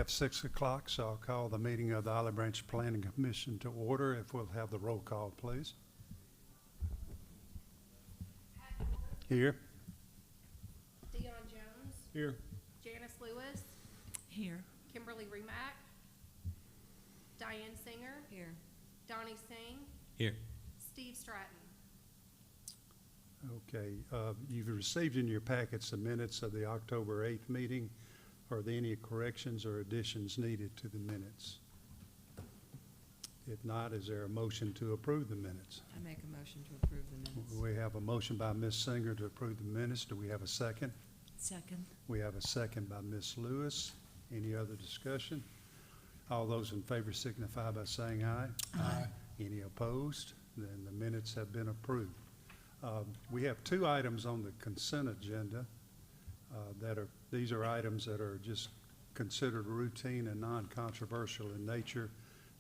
at 6 o'clock, so I'll call the meeting of the Olive Branch Planning Commission to order. If we'll have the roll call, please. Here. Dion Jones. Here. Janice Lewis. Here. Kimberly Remack. Diane Singer. Here. Donnie Singh. Here. Steve Stratton. Okay, you've received in your packets the minutes of the October 8th meeting. Are there any corrections or additions needed to the minutes? If not, is there a motion to approve the minutes? I make a motion to approve the minutes. We have a motion by Ms. Singer to approve the minutes. Do we have a second? Second. We have a second by Ms. Lewis. Any other discussion? All those in favor signify by saying aye. Aye. Any opposed? Then the minutes have been approved. We have two items on the consent agenda these are items that are just considered routine and non-controversial in nature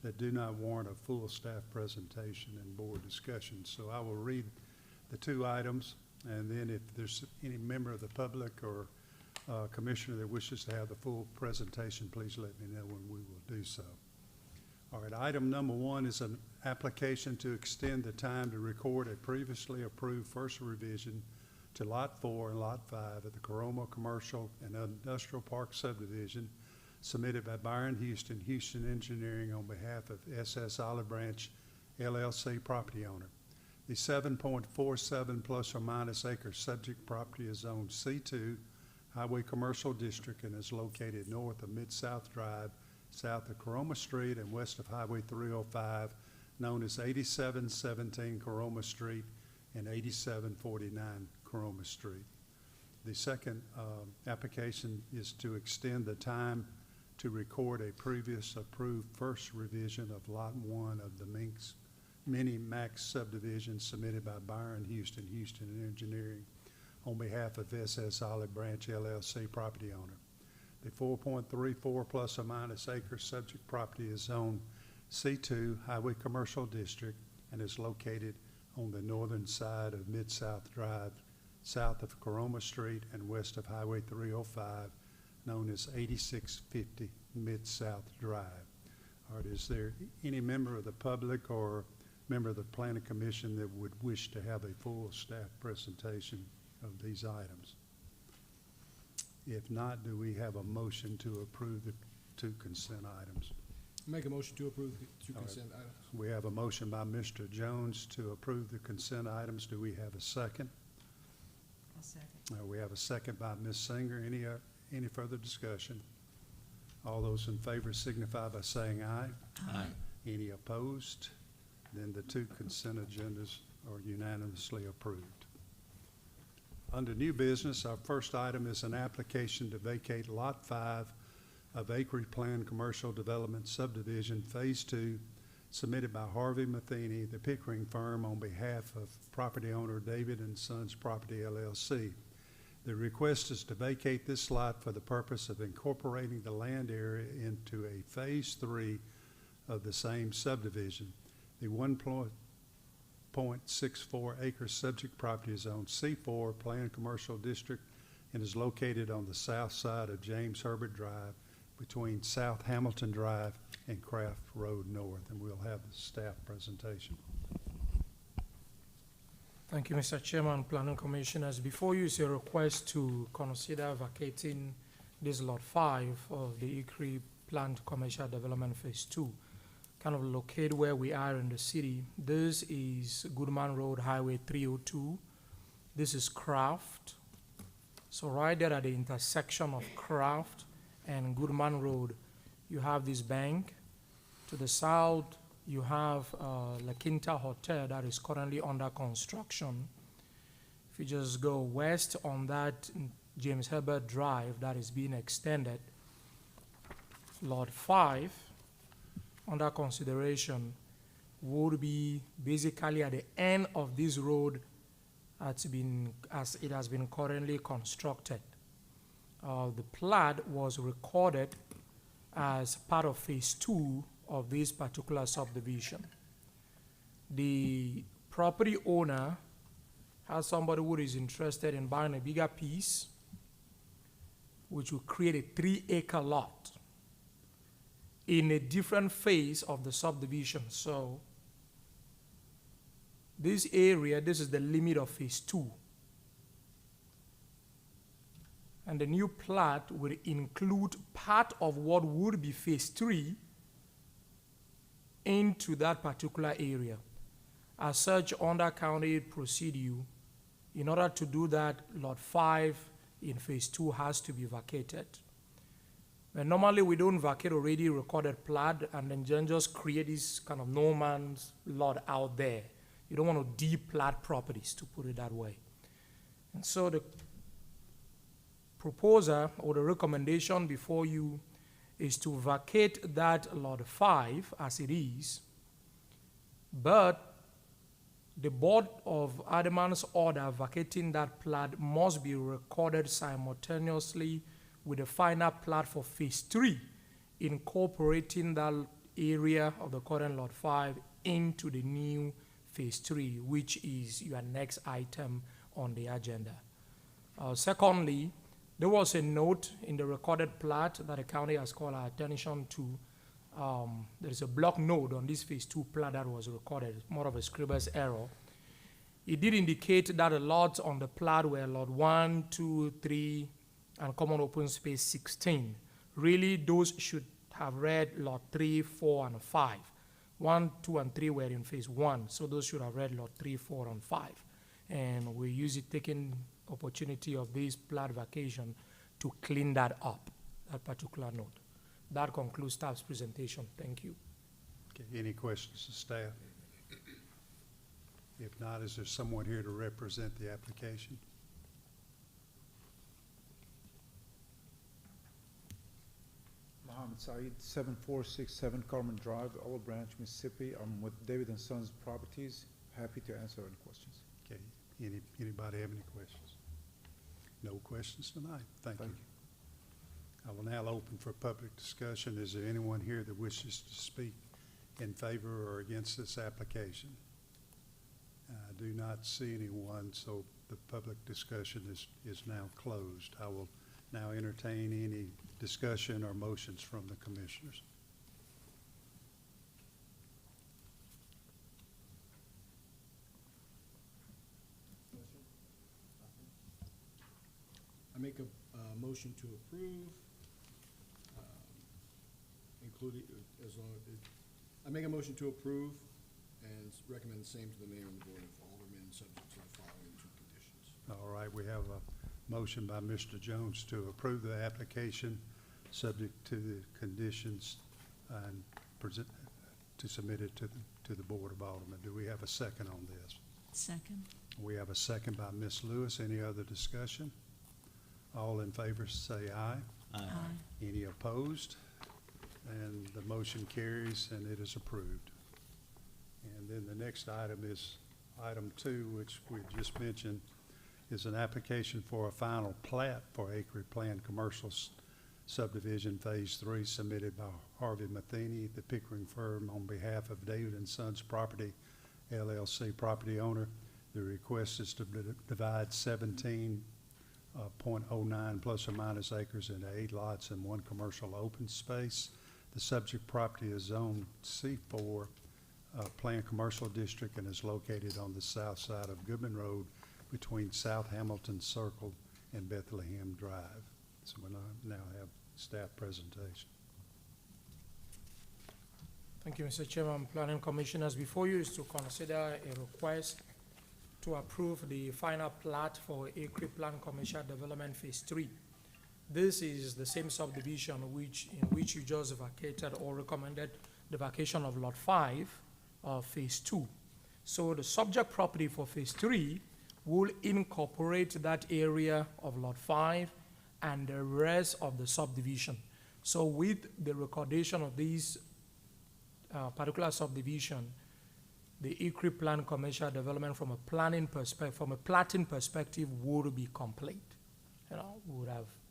that do not warrant a full staff presentation and board discussion. So I will read the two items, and then if there's any member of the public or commissioner that wishes to have the full presentation, please let me know when we will do so. All right, item number one is an application to extend the time to record a previously approved first revision to Lot 4 and Lot 5 at the Caroma Commercial and Industrial Park subdivision submitted by Byron Houston Engineering on behalf of SS Olive Branch LLC property owner. The 7.47 plus or minus acre subject property is zoned C2 Highway Commercial District and is located north of Mid-South Drive, south of Caroma Street and west of Highway 305, known as 8717 Caroma Street and 8749 Caroma Street. The second application is to extend the time to record a previous approved first revision of Lot 1 of the Mini Max subdivision submitted by Byron Houston Engineering on behalf of SS Olive Branch LLC property owner. The 4.34 plus or minus acre subject property is zoned C2 Highway Commercial District and is located on the northern side of Mid-South Drive, south of Caroma Street and west of Highway 305, known as 8650 Mid-South Drive. All right, is there any member of the public or member of the Planning Commission that would wish to have a full staff presentation of these items? If not, do we have a motion to approve the two consent items? Make a motion to approve the two consent items. We have a motion by Mr. Jones to approve the consent items. Do we have a second? I'll second. We have a second by Ms. Singer. Any further discussion? All those in favor signify by saying aye. Aye. Any opposed? Then the two consent agendas are unanimously approved. Under new business, our first item is an application to vacate Lot 5 of Acreage Plan Commercial Development Subdivision Phase 2, submitted by Harvey Matheny, the Pickering firm, on behalf of property owner David and Sons Property LLC. The request is to vacate this lot for the purpose of incorporating the land area into a Phase 3 of the same subdivision. The 1.64 acre subject property is on C4 Planned Commercial District and is located on the south side of James Herbert Drive between South Hamilton Drive and Craft Road North, and we'll have the staff presentation. Thank you, Mr. Chairman, Planning Commissioners. Before you is a request to consider vacating this Lot 5 of the Acreage Planned Commercial Development Phase 2, kind of located where we are in the city. This is Goodman Road, Highway 302. This is Craft. So right there at the intersection of Craft and Goodman Road, you have this bank. To the south, you have La Quinta Hotel that is currently under construction. If you just go west on that James Herbert Drive that is being extended, Lot 5 under consideration would be basically at the end of this road as it has been currently constructed. The plat was recorded as part of Phase 2 of this particular subdivision. The property owner has somebody who is interested in buying a bigger piece, which will create a 3-acre lot. in a different phase of the subdivision. So this area, this is the limit of phase 2. And the new plat will include part of what would be phase 3 into that particular area. As such, under county procedure, in order to do that, lot 5 in phase 2 has to be vacated. But normally we don't vacate already recorded plat and then just create this kind of no man's lot out there. You don't want to de-plat properties, to put it that way. And so the proposer or the recommendation before you is to vacate that lot 5 as it is, but the board of adamant's order vacating that plat must be recorded simultaneously with the final plat for phase 3, incorporating that area of the current lot 5 into the new phase 3, which is your next item on the agenda. Secondly, there was a note in the recorded plat that the county has called our attention to. There is a block note on this phase 2 plat that was recorded. It's more of a scribner's error. It did indicate that the lots on the plat were lot 1, 2, 3, and common open space 16. Really, those should have read lot 3, 4, and 5. 1, 2, and 3 were in phase 1, so those should have read lot 3, 4, and 5. And we use it, taking opportunity of this plat vacation to clean that up, that particular note. That concludes staff's presentation. Thank you. Okay, any questions to staff? If not, is there someone here to represent the application? Mohammed Saeed, 7467 Carmen Drive, Old Branch, Mississippi. I'm with David and Sons Properties. Happy to answer any questions. Okay, anybody have any questions? No questions tonight. Thank you. I will now open for public discussion. Is there anyone here that wishes to speak in favor or against this application? I do not see anyone, so the public discussion is now closed. I will now entertain any discussion or motions from the commissioners. I make a motion to approve, including, as long as, I make a motion to approve and recommend the same to the mayor and the board of aldermen, subject to the following 2 conditions. All right, we have a motion by Mr. Jones to approve the application subject to the conditions and present, to submit it to the board of aldermen. Do we have a second on this? Second. We have a second by Ms. Lewis. Any other discussion? All in favor say aye. Aye. Any opposed? And the motion carries and it is approved. And then the next item is item 2, which we just mentioned, is an application for a final plat for Acre Plan Commercial Subdivision Phase 3 submitted by Harvey Matheny, the Pickering firm, on behalf of David and Sons Property, LLC property owner. The request is to divide 17.09 plus or minus acres into 8 lots and 1 commercial open space. The subject property is zoned C4 Planned Commercial District and is located on the south side of Goodman Road between South Hamilton Circle and Bethlehem Drive. So we now have staff presentation. Thank you, Mr. Chairman. Planning Commissioners, before you is to consider a request to approve the final plat for Acre Plan Commercial Development Phase 3. This is the same subdivision in which you just vacated or recommended the vacation of Lot 5 of Phase 2. So the subject property for Phase 3 will incorporate that area of Lot 5 and the rest of the subdivision. So with the recordation of this particular subdivision, the Acre Plan Commercial Development from a planning perspective, from a platting perspective, would be complete.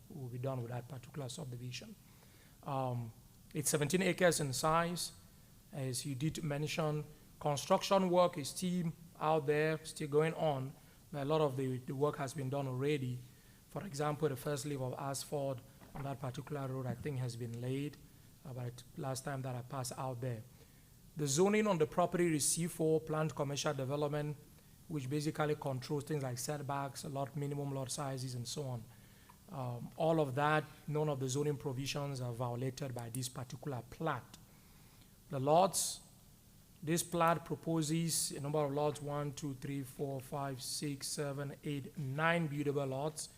Will be done with that particular subdivision. It's 17 acres in size. As you did mention, construction work is still out there, still going on, but a lot of the work has been done already. For example, the first layer of asphalt on that particular road, I think, has been laid. about last time that I passed out there. The zoning on the property is C4, planned commercial development, which basically controls things like setbacks, minimum lot sizes, and so on. All of that, none of the zoning provisions are violated by this particular plat. The lots, this plat proposes a number of lots, 1, 2, 3, 4, 5, 6, 7, 8, 9 buildable lots.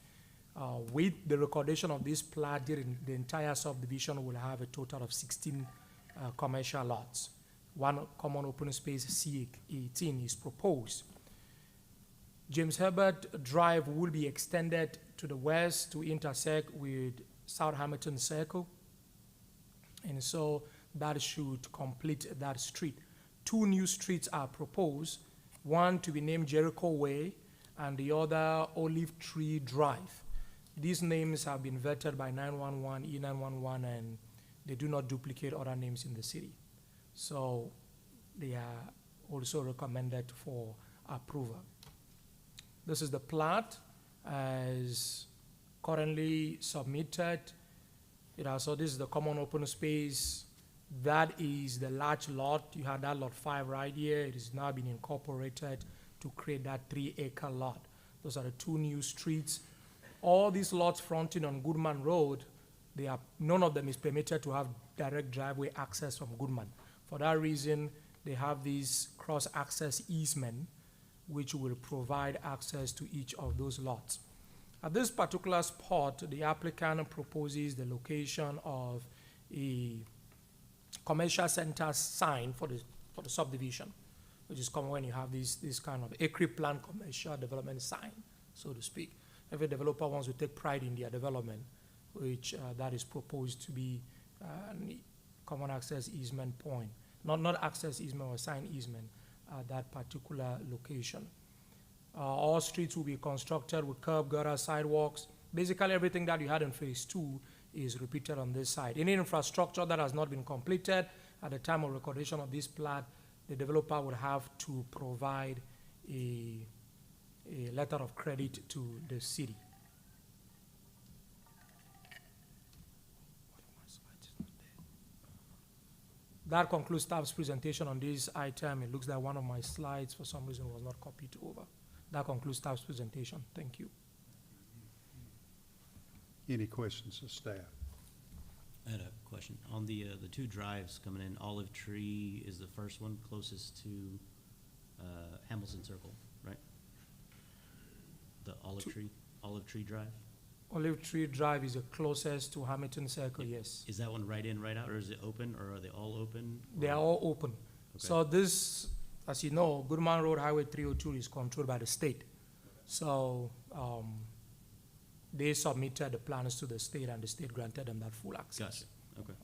With the recordation of this plat, the entire subdivision will have a total of 16 commercial lots. One common open space, C18, is proposed. James Herbert Drive will be extended to the west to intersect with South Hamilton Circle. And so that should complete that street. 2 new streets are proposed, one to be named Jericho Way and the other Olive Tree Drive. These names have been vetted by 911, E911, and they do not duplicate other names in the city. So they are also recommended for approval. This is the plat as currently submitted. This is the common open space. That is the large lot. You had that lot 5 right here. It has now been incorporated to create that 3-acre lot. Those are the 2 new streets. All these lots fronting on Goodman Road, none of them is permitted to have direct driveway access from Goodman. For that reason, they have these cross-access easement, which will provide access to each of those lots. At this particular spot, the applicant proposes the location of a commercial center sign for the subdivision, which is common when you have this kind of acre plan commercial development sign, so to speak. Every developer wants to take pride in their development, which that is proposed to be a common access easement point. Not access easement or sign easement at that particular location. All streets will be constructed with curb, gutter, sidewalks. Basically everything that you had in phase 2 is repeated on this side. Any infrastructure that has not been completed at the time of recordation of this plat, the developer would have to provide a letter of credit to the city. That concludes staff's presentation on this item. It looks like one of my slides for some reason was not copied over. That concludes staff's presentation. Thank you. Any questions of staff? I had a question. On the 2 drives coming in, Olive Tree is the first one closest to Hamilton Circle, right? The Olive Tree Drive? Olive Tree Drive is the closest to Hamilton Circle, yes. Is that one right in, right out, or is it open, or are they all open? They are all open. Okay. So this, as you know, Goodman Road Highway 302 is controlled by the state. So they submitted the plans to the state and the state granted them that full access. Gotcha. Okay.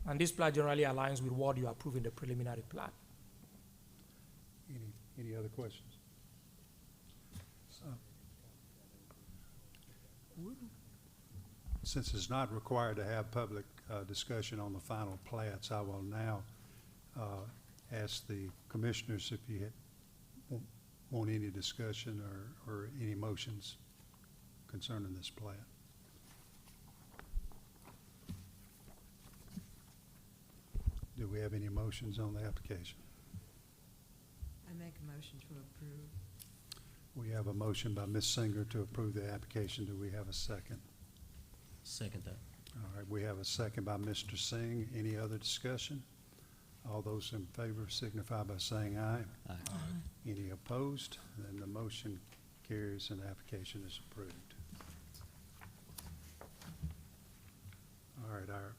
And this plan generally aligns with what you approve in the preliminary plan. Any other questions? Since it's not required to have public discussion on the final plats, I will now ask the commissioners if you want any discussion or any motions concerning this plat. Do we have any motions on the application? I make a motion to approve. We have a motion by Ms. Singer to approve the application. Do we have a second? Second that. All right, we have a second by Mr. Singh. Any other discussion? All those in favor signify by saying aye. Aye. Any opposed? Then the motion carries and the application is approved. All right, our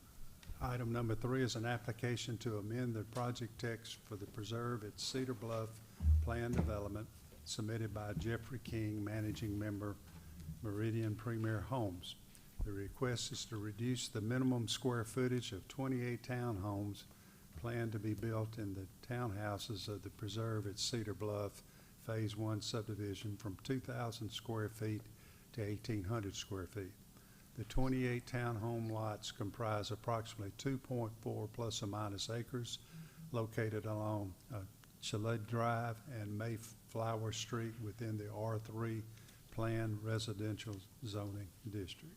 item number 3 is an application to amend the project text for the preserve at Cedar Bluff Plan Development submitted by Jeffrey King, Managing Member, Meridian Premier Homes. The request is to reduce the minimum square footage of 28 townhomes planned to be built in the townhouses of the preserve at Cedar Bluff Phase 1 subdivision from 2,000 square feet to 1,800 square feet. The 28 townhome lots comprise approximately 2.4 plus or minus acres located along Chalet Drive and Mayflower Street within the R3 planned residential zoning district.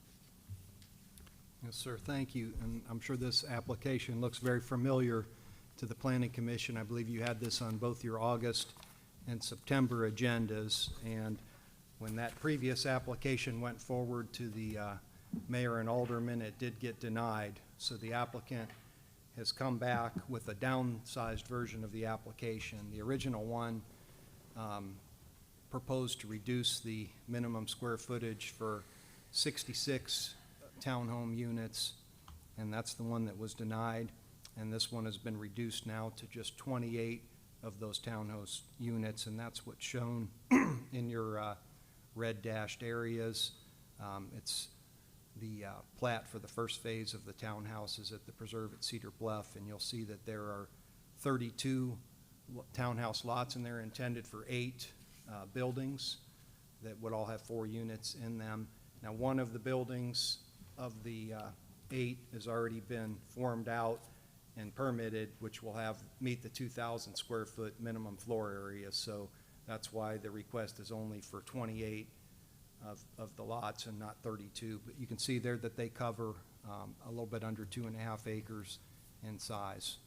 Yes, sir, thank you. And I'm sure this application looks very familiar to the Planning Commission. I believe you had this on both your August and September agendas. And when that previous application went forward to the mayor and aldermen, it did get denied. So the applicant has come back with a downsized version of the application. The original one proposed to reduce the minimum square footage for 66 townhome units, and that's the one that was denied. And this one has been reduced now to just 28 of those townhouse units, and that's what's shown in your red dashed areas. It's the plat for the first phase of the townhouses at the Preserve at Cedar Bluff, and you'll see that there are 32 townhouse lots, and they're intended for 8 buildings that would all have 4 units in them. Now, one of the buildings of the 8 has already been formed out and permitted, which will meet the 2,000 square foot minimum floor area. So that's why the request is only for 28 of the lots and not 32. But you can see there that they cover a little bit under 2.5 acres in size.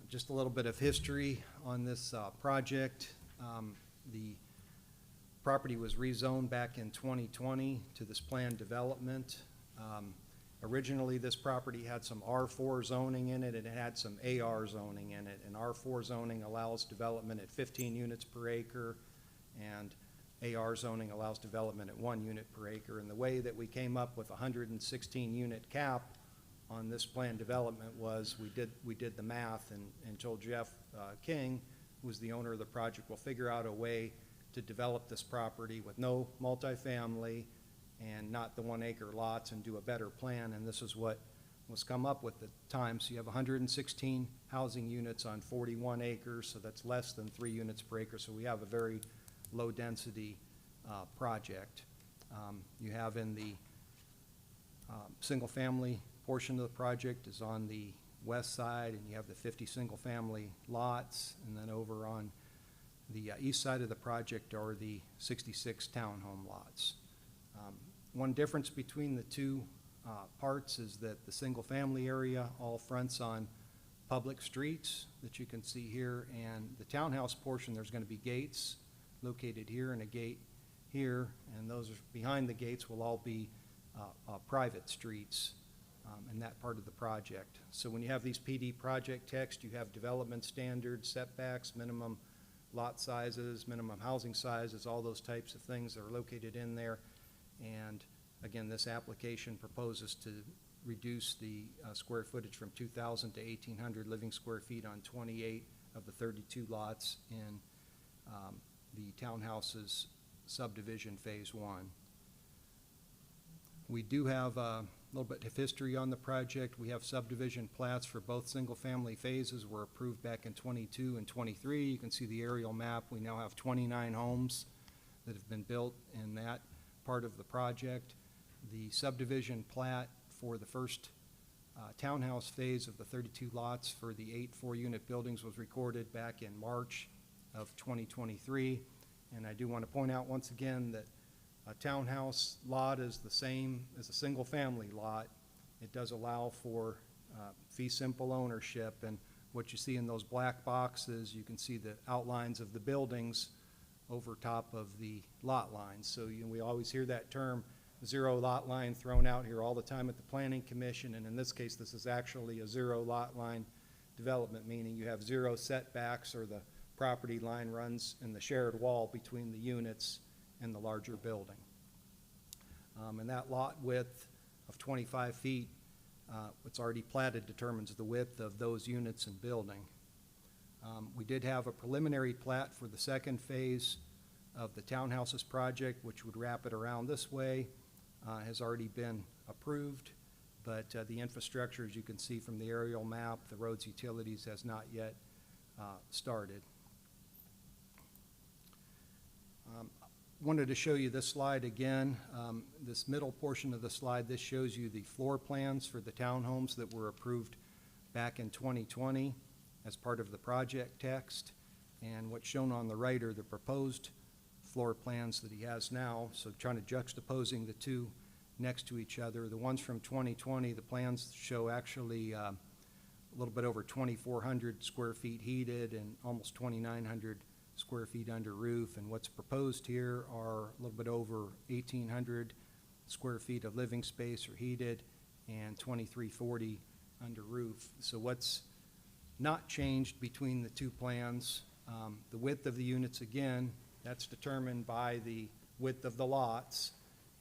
Just a little bit of history on this project. The property was rezoned back in 2020 to this planned development. Originally, this property had some R4 zoning in it, and it had some AR zoning in it. And R4 zoning allows development at 15 units per acre, and AR zoning allows development at 1 unit per acre. And the way that we came up with a 116 unit cap on this planned development was we did the math and told Jeff King, who was the owner of the project, we'll figure out a way to develop this property with no multifamily and not the 1 acre lots and do a better plan. And this is what was come up with at the time. So you have 116 housing units on 41 acres, so that's less than 3 units per acre. So we have a very low density project. You have in the single family portion of the project is on the west side, and you have the 50 single family lots, and then over on the east side of the project are the 66 townhome lots. One difference between the two parts is that the single family area all fronts on public streets that you can see here, and the townhouse portion, there's going to be gates located here and a gate here, and those are behind the gates will all be private streets in that part of the project. So when you have these PD project text, you have development standards, setbacks, minimum lot sizes, minimum housing sizes, all those types of things that are located in there. And again, this application proposes to reduce the square footage from 2,000 to 1,800 living square feet on 28 of the 32 lots in the townhouses subdivision phase 1. We do have a little bit of history on the project. We have subdivision plats for both single-family phases were approved back in 22 and 23. You can see the aerial map. We now have 29 homes that have been built in that part of the project. The subdivision plat for the first townhouse phase of the 32 lots for the 8 4-unit buildings was recorded back in March of 2023. And I do want to point out once again that a townhouse lot is the same as a single-family lot. It does allow for fee simple ownership, and what you see in those black boxes, you can see the outlines of the buildings over top of the lot lines. So we always hear that term zero lot line thrown out here all the time at the Planning Commission, and in this case this is actually a zero lot line development, meaning you have 0 setbacks, or the property line runs in the shared wall between the units in the larger building. And that lot width of 25 feet, it's already platted, determines the width of those units and building. We did have a preliminary plat for the second phase of the townhouses project, which would wrap it around this way, has already been approved, but the infrastructure, as you can see from the aerial map, the roads, utilities, has not yet started. Wanted to show you this slide again. This middle portion of the slide, this shows you the floor plans for the townhomes that were approved back in 2020 as part of the project text. And what's shown on the right are the proposed floor plans that he has now. So trying to juxtaposing the two next to each other. The ones from 2020, the plans show actually a little bit over 2,400 square feet heated and almost 2,900 square feet under roof. And what's proposed here are a little bit over 1,800 square feet of living space are heated and 2,340 under roof. So what's not changed between the two plans, the width of the units, again, that's determined by the width of the lots,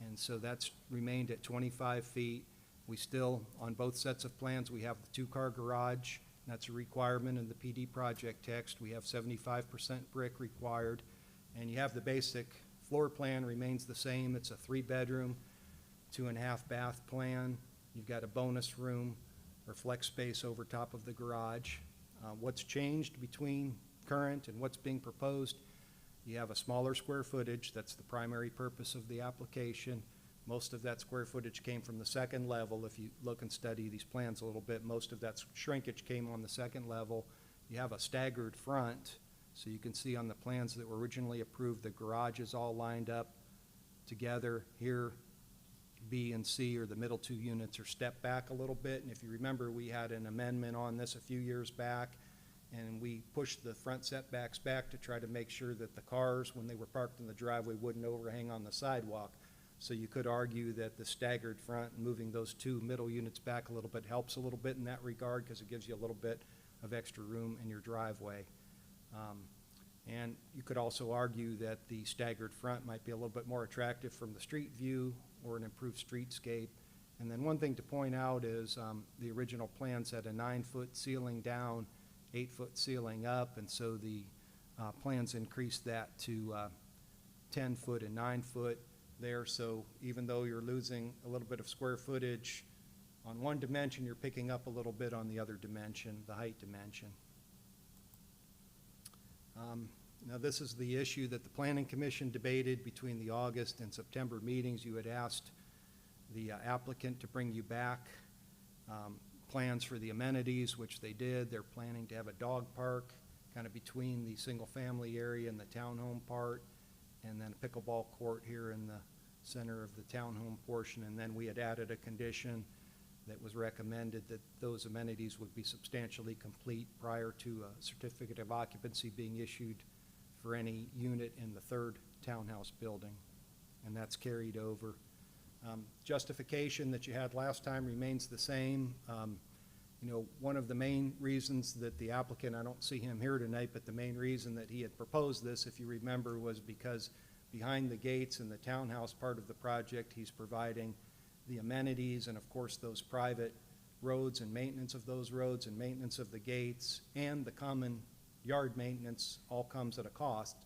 and so that's remained at 25 feet. We still, on both sets of plans, we have the two-car garage. That's a requirement in the PD project text. We have 75% brick required, and you have the basic floor plan remains the same. It's a 3-bedroom, 2.5 bath plan. You've got a bonus room or flex space over top of the garage. What's changed between current and what's being proposed? You have a smaller square footage. That's the primary purpose of the application. Most of that square footage came from the second level. If you look and study these plans a little bit, most of that shrinkage came on the second level. You have a staggered front, so you can see on the plans that were originally approved, the garage is all lined up together. Here, B and C, or the middle two units, are stepped back a little bit. And if you remember, we had an amendment on this a few years back, and we pushed the front setbacks back to try to make sure that the cars, when they were parked in the driveway, wouldn't overhang on the sidewalk. So you could argue that the staggered front, moving those two middle units back a little bit, helps a little bit in that regard because it gives you a little bit of extra room in your driveway. And you could also argue that the staggered front might be a little bit more attractive from the street view or an improved streetscape. And then one thing to point out is the original plans had a 9-foot ceiling down, 8-foot ceiling up, and so the plans increased that to 10 foot and 9 foot there. So even though you're losing a little bit of square footage on one dimension, you're picking up a little bit on the other dimension, the height dimension. Now this is the issue that the Planning Commission debated between the August and September meetings. You had asked the applicant to bring you back plans for the amenities, which they did. They're planning to have a dog park kind of between the single-family area and the townhome part, and then a pickleball court here in the center of the townhome portion. And then we had added a condition that was recommended that those amenities would be substantially complete prior to a certificate of occupancy being issued for any unit in the third townhouse building, and that's carried over. Justification that you had last time remains the same. You know, one of the main reasons that the applicant, I don't see him here tonight, but the main reason that he had proposed this, if you remember, was because behind the gates in the townhouse part of the project, he's providing the amenities and, of course, those private roads and maintenance of those roads and maintenance of the gates and the common yard maintenance all comes at a cost.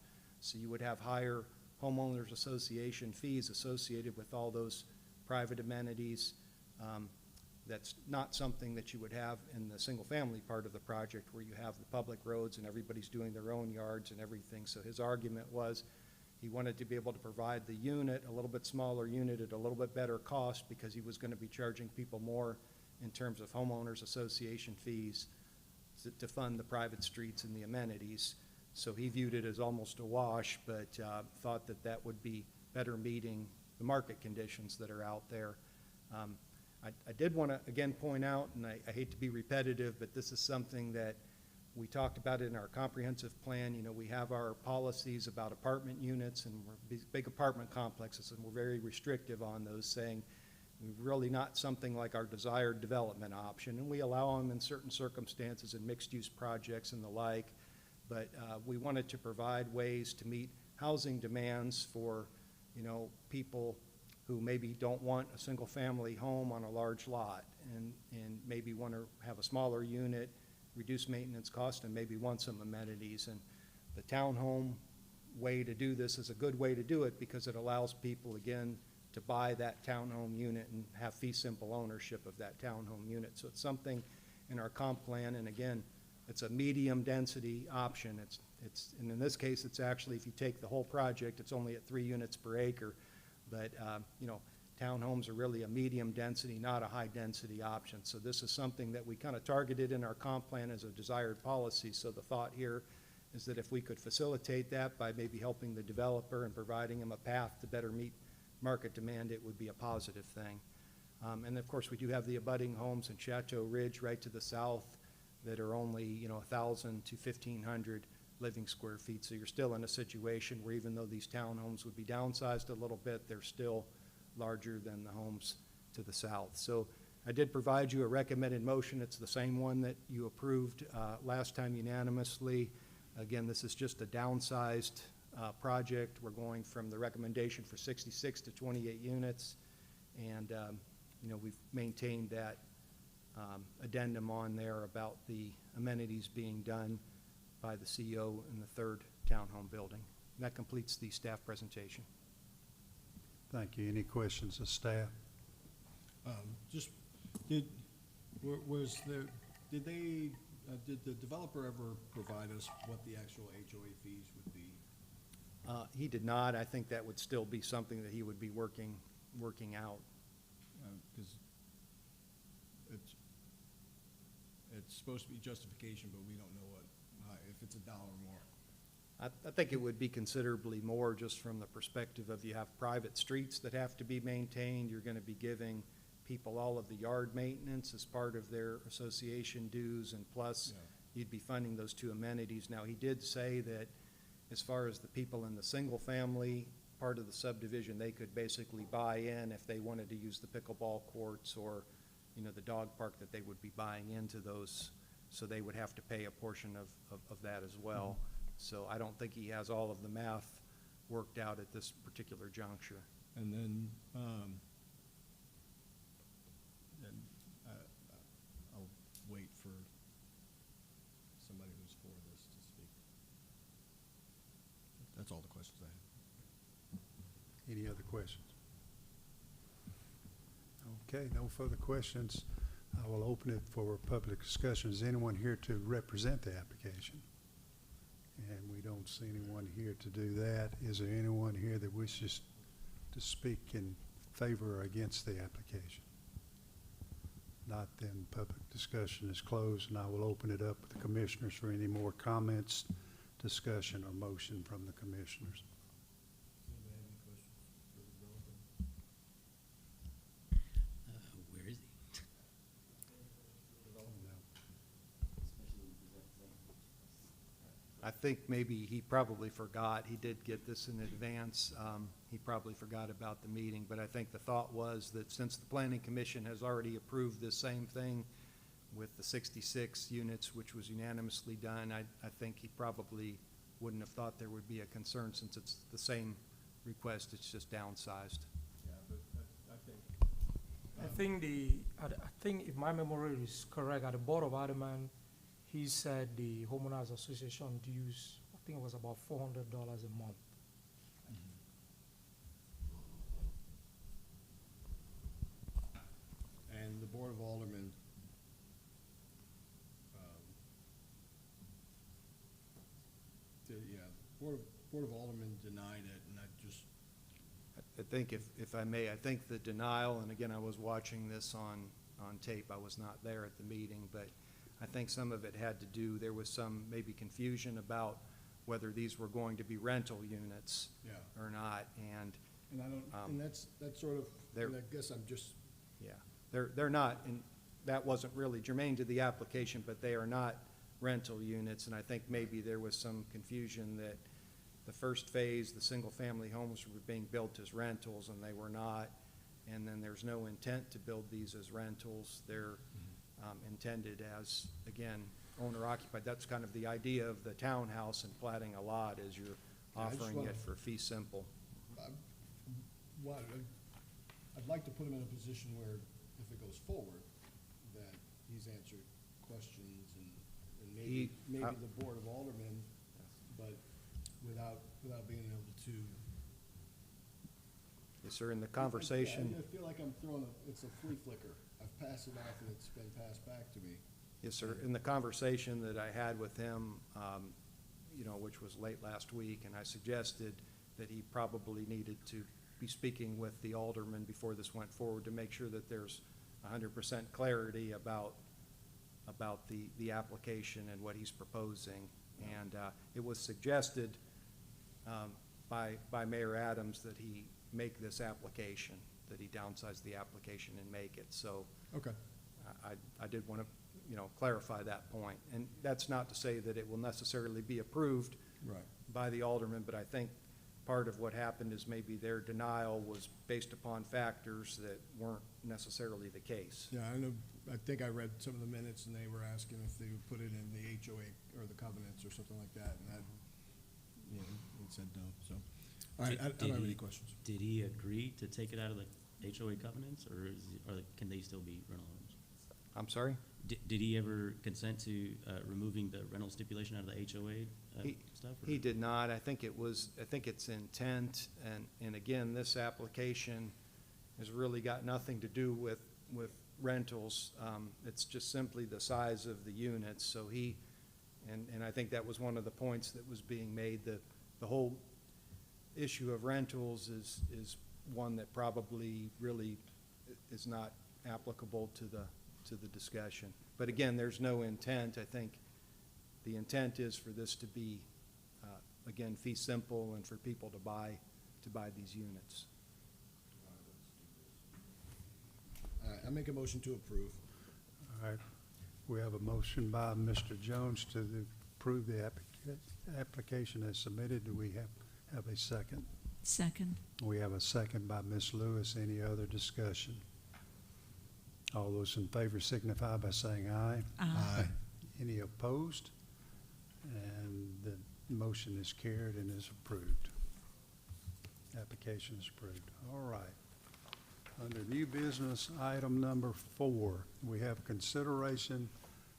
So you would have higher homeowners association fees associated with all those private amenities. That's not something that you would have in the single-family part of the project where you have the public roads and everybody's doing their own yards and everything. So his argument was he wanted to be able to provide the unit, a little bit smaller unit at a little bit better cost because he was going to be charging people more in terms of homeowners association fees to fund the private streets and the amenities. So he viewed it as almost a wash, but thought that that would be better meeting the market conditions that are out there. I did want to, again, point out, and I hate to be repetitive, but this is something that we talked about in our comprehensive plan. You know, we have our policies about apartment units and we're big apartment complexes, and we're very restrictive on those, saying really not something like our desired development option. And we allow them in certain circumstances in mixed-use projects and the like, but we wanted to provide ways to meet housing demands for, you know, people who maybe don't want a single-family home on a large lot and maybe want to have a smaller unit, reduce maintenance cost, and maybe want some amenities. And the townhome way to do this is a good way to do it because it allows people, again, to buy that townhome unit and have fee simple ownership of that townhome unit. So it's something in our comp plan, and again, it's a medium density option. And in this case, it's actually, if you take the whole project, it's only at 3 units per acre. But, you know, townhomes are really a medium density, not a high density option. So this is something that we kind of targeted in our comp plan as a desired policy. So the thought here is that if we could facilitate that by maybe helping the developer and providing them a path to better meet market demand, it would be a positive thing. And of course, we do have the abutting homes in Chateau Ridge right to the south that are only, 1,000 to 1,500 living square feet. So you're still in a situation where even though these townhomes would be downsized a little bit, they're still larger than the homes to the south. So I did provide you a recommended motion. It's the same one that you approved last time unanimously. Again, this is just a downsized project. We're going from the recommendation for 66 to 28 units. And, we've maintained that addendum on there about the amenities being done by the CEO in the third townhome building. And that completes the staff presentation. Thank you. Any questions of staff? Just, did the developer ever provide us what the actual HOA fees would be? He did not. I think that would still be something that he would be working out. Because it's supposed to be justification, but we don't know if it's $1 more. I think it would be considerably more just from the perspective of you have private streets that have to be maintained. You're going to be giving people all of the yard maintenance as part of their association dues, and plus you'd be funding those two amenities. Now, he did say that as far as the people in the single-family part of the subdivision, they could basically buy in if they wanted to use the pickleball courts or, the dog park, that they would be buying into those, so they would have to pay a portion of that as well. So I don't think he has all of the math worked out at this particular juncture. And then, I'll wait for somebody who's for this to speak. That's all the questions I have. Any other questions? Okay, no further questions. I will open it for public discussion. Is anyone here to represent the application? And we don't see anyone here to do that. Is there anyone here that wishes to speak in favor or against the application? Not, then public discussion is closed, and I will open it up to the commissioners for any more comments, discussion, or motion from the commissioners. Where is he? I think maybe he probably forgot. He did get this in advance. He probably forgot about the meeting, but I think the thought was that since the Planning Commission has already approved this same thing with the 66 units, which was unanimously done, I think he probably wouldn't have thought there would be a concern since it's the same request, it's just downsized. Yeah, but I think. I think if my memory is correct, at the Board of Alderman, he said the homeowners association dues, I think it was about $400 a month. And the Board of Aldermen, Board of Aldermen denied it, and I just, I think if I may, I think the denial, and again, I was watching this on tape, I was not there at the meeting, but I think some of it had to do, there was some maybe confusion about whether these were going to be rental units yeah. or not, and And I don't, and that's sort of, There- and I guess I'm just, yeah, they're not, and that wasn't really germane to the application, but they are not rental units, and I think maybe there was some confusion that the first phase, the single-family homes were being built as rentals, and they were not, and then there's no intent to build these as rentals. They're intended as, again, owner-occupied. That's kind of the idea of the townhouse and platting a lot, is you're I just offering wanna- it for fee simple. I'd like to put him in a position where, if it goes forward, that he's answered questions and maybe the Board of Aldermen, but without being able to. Yes, sir, in the conversation. I feel like I'm it's a flea flicker. I've passed it off and it's been passed back to me. Yes, sir. In the conversation that I had with him, which was late last week, and I suggested that he probably needed to be speaking with the alderman before this went forward to make sure that there's 100% clarity about the application and what he's proposing. And it was suggested by Mayor Adams that he make this application, that he downsize the application and make it. So Okay. I did want to, clarify that point. And that's not to say that it will necessarily be approved Right. by the alderman, but I think part of what happened is maybe their denial was based upon factors that weren't necessarily the case. Yeah, I know, I think I read some of the minutes, and they were asking if they would put it in the HOA or the covenants or something like that, and that, it said no, so. All right, I don't have any questions. Did he agree to take it out of the HOA covenants, or can they still be rental homes? I'm sorry? Did he ever consent to removing the rental stipulation out of the HOA stuff? or- He did not. I think it's intent, and again, this application has really got nothing to do with rentals. It's just simply the size of the units, so and I think that was one of the points that was being made, that the whole issue of rentals is one that probably really is not applicable to the discussion. But again, there's no intent. I think the intent is for this to be, again, fee simple and for people to buy these units. All right, I make a motion to approve. All right, we have a motion by Mr. Jones to approve the application as submitted. Do we have a second? Second. We have a second by Ms. Lewis. Any other discussion? All those in favor signify by saying aye. Aye. Any opposed? And the motion is carried and is approved. Application is approved. All right. Under new business, item number 4, we have consideration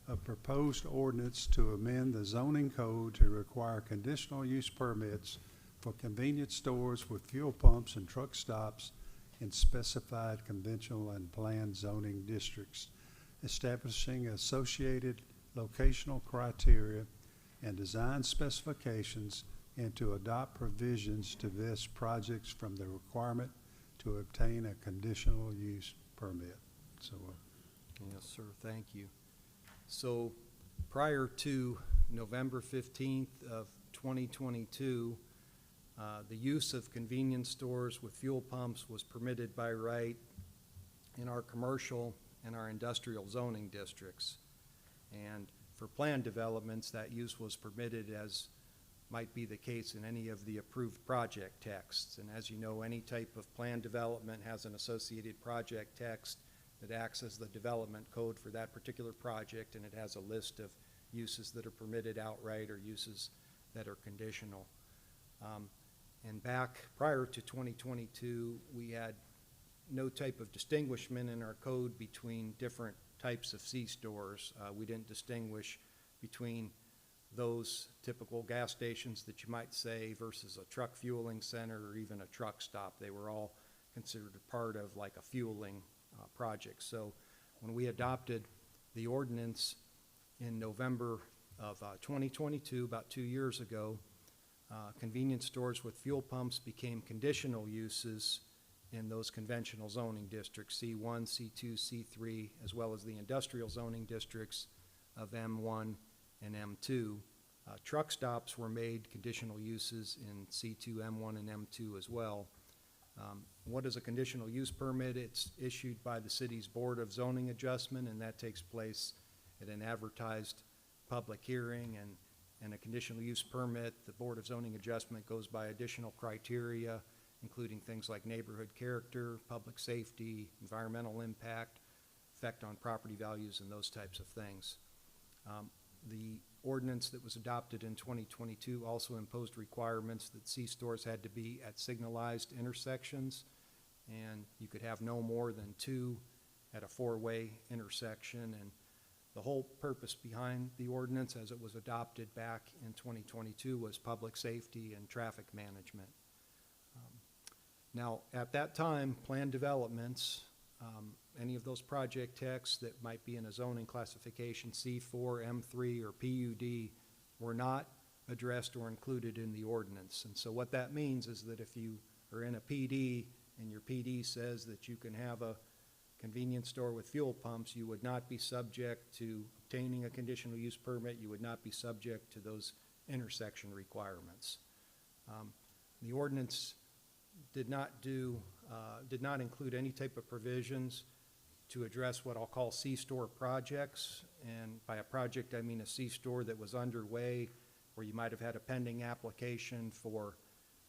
of proposed ordinance to amend the zoning code to require conditional use permits for convenience stores with fuel pumps and truck stops in specified conventional and planned zoning districts, establishing associated locational criteria and design specifications, and to adopt provisions to vest projects from the requirement to obtain a conditional use permit. So, Yes, sir, thank you. So prior to November 15th of 2022, the use of convenience stores with fuel pumps was permitted by right in our commercial and our industrial zoning districts. And for planned developments, that use was permitted, as might be the case in any of the approved project texts. And as you know, any type of planned development has an associated project text that acts as the development code for that particular project, and it has a list of uses that are permitted outright or uses that are conditional. And back prior to 2022, we had no type of distinguishment in our code between different types of C-stores. We didn't distinguish between those typical gas stations that you might say versus a truck fueling center or even a truck stop. They were all considered a part of like a fueling project. So when we adopted the ordinance in November of 2022, about 2 years ago, convenience stores with fuel pumps became conditional uses in those conventional zoning districts, C1, C2, C3, as well as the industrial zoning districts of M1 and M2. Truck stops were made conditional uses in C2, M1, and M2 as well. What is a conditional use permit? It's issued by the city's Board of Zoning Adjustment, and that takes place at an advertised public hearing. And a conditional use permit, the Board of Zoning Adjustment goes by additional criteria, including things like neighborhood character, public safety, environmental impact, effect on property values, and those types of things. The ordinance that was adopted in 2022 also imposed requirements that C-stores had to be at signalized intersections, and you could have no more than 2 at a 4-way intersection. And the whole purpose behind the ordinance as it was adopted back in 2022 was public safety and traffic management. Now, at that time, planned developments, any of those project texts that might be in a zoning classification C4, M3, or PUD were not addressed or included in the ordinance. And so what that means is that if you are in a PD and your PD says that you can have a convenience store with fuel pumps, you would not be subject to obtaining a conditional use permit. You would not be subject to those intersection requirements. The ordinance did not include any type of provisions to address what I'll call C-store projects. And by a project, I mean a C-store that was underway, where you might have had a pending application for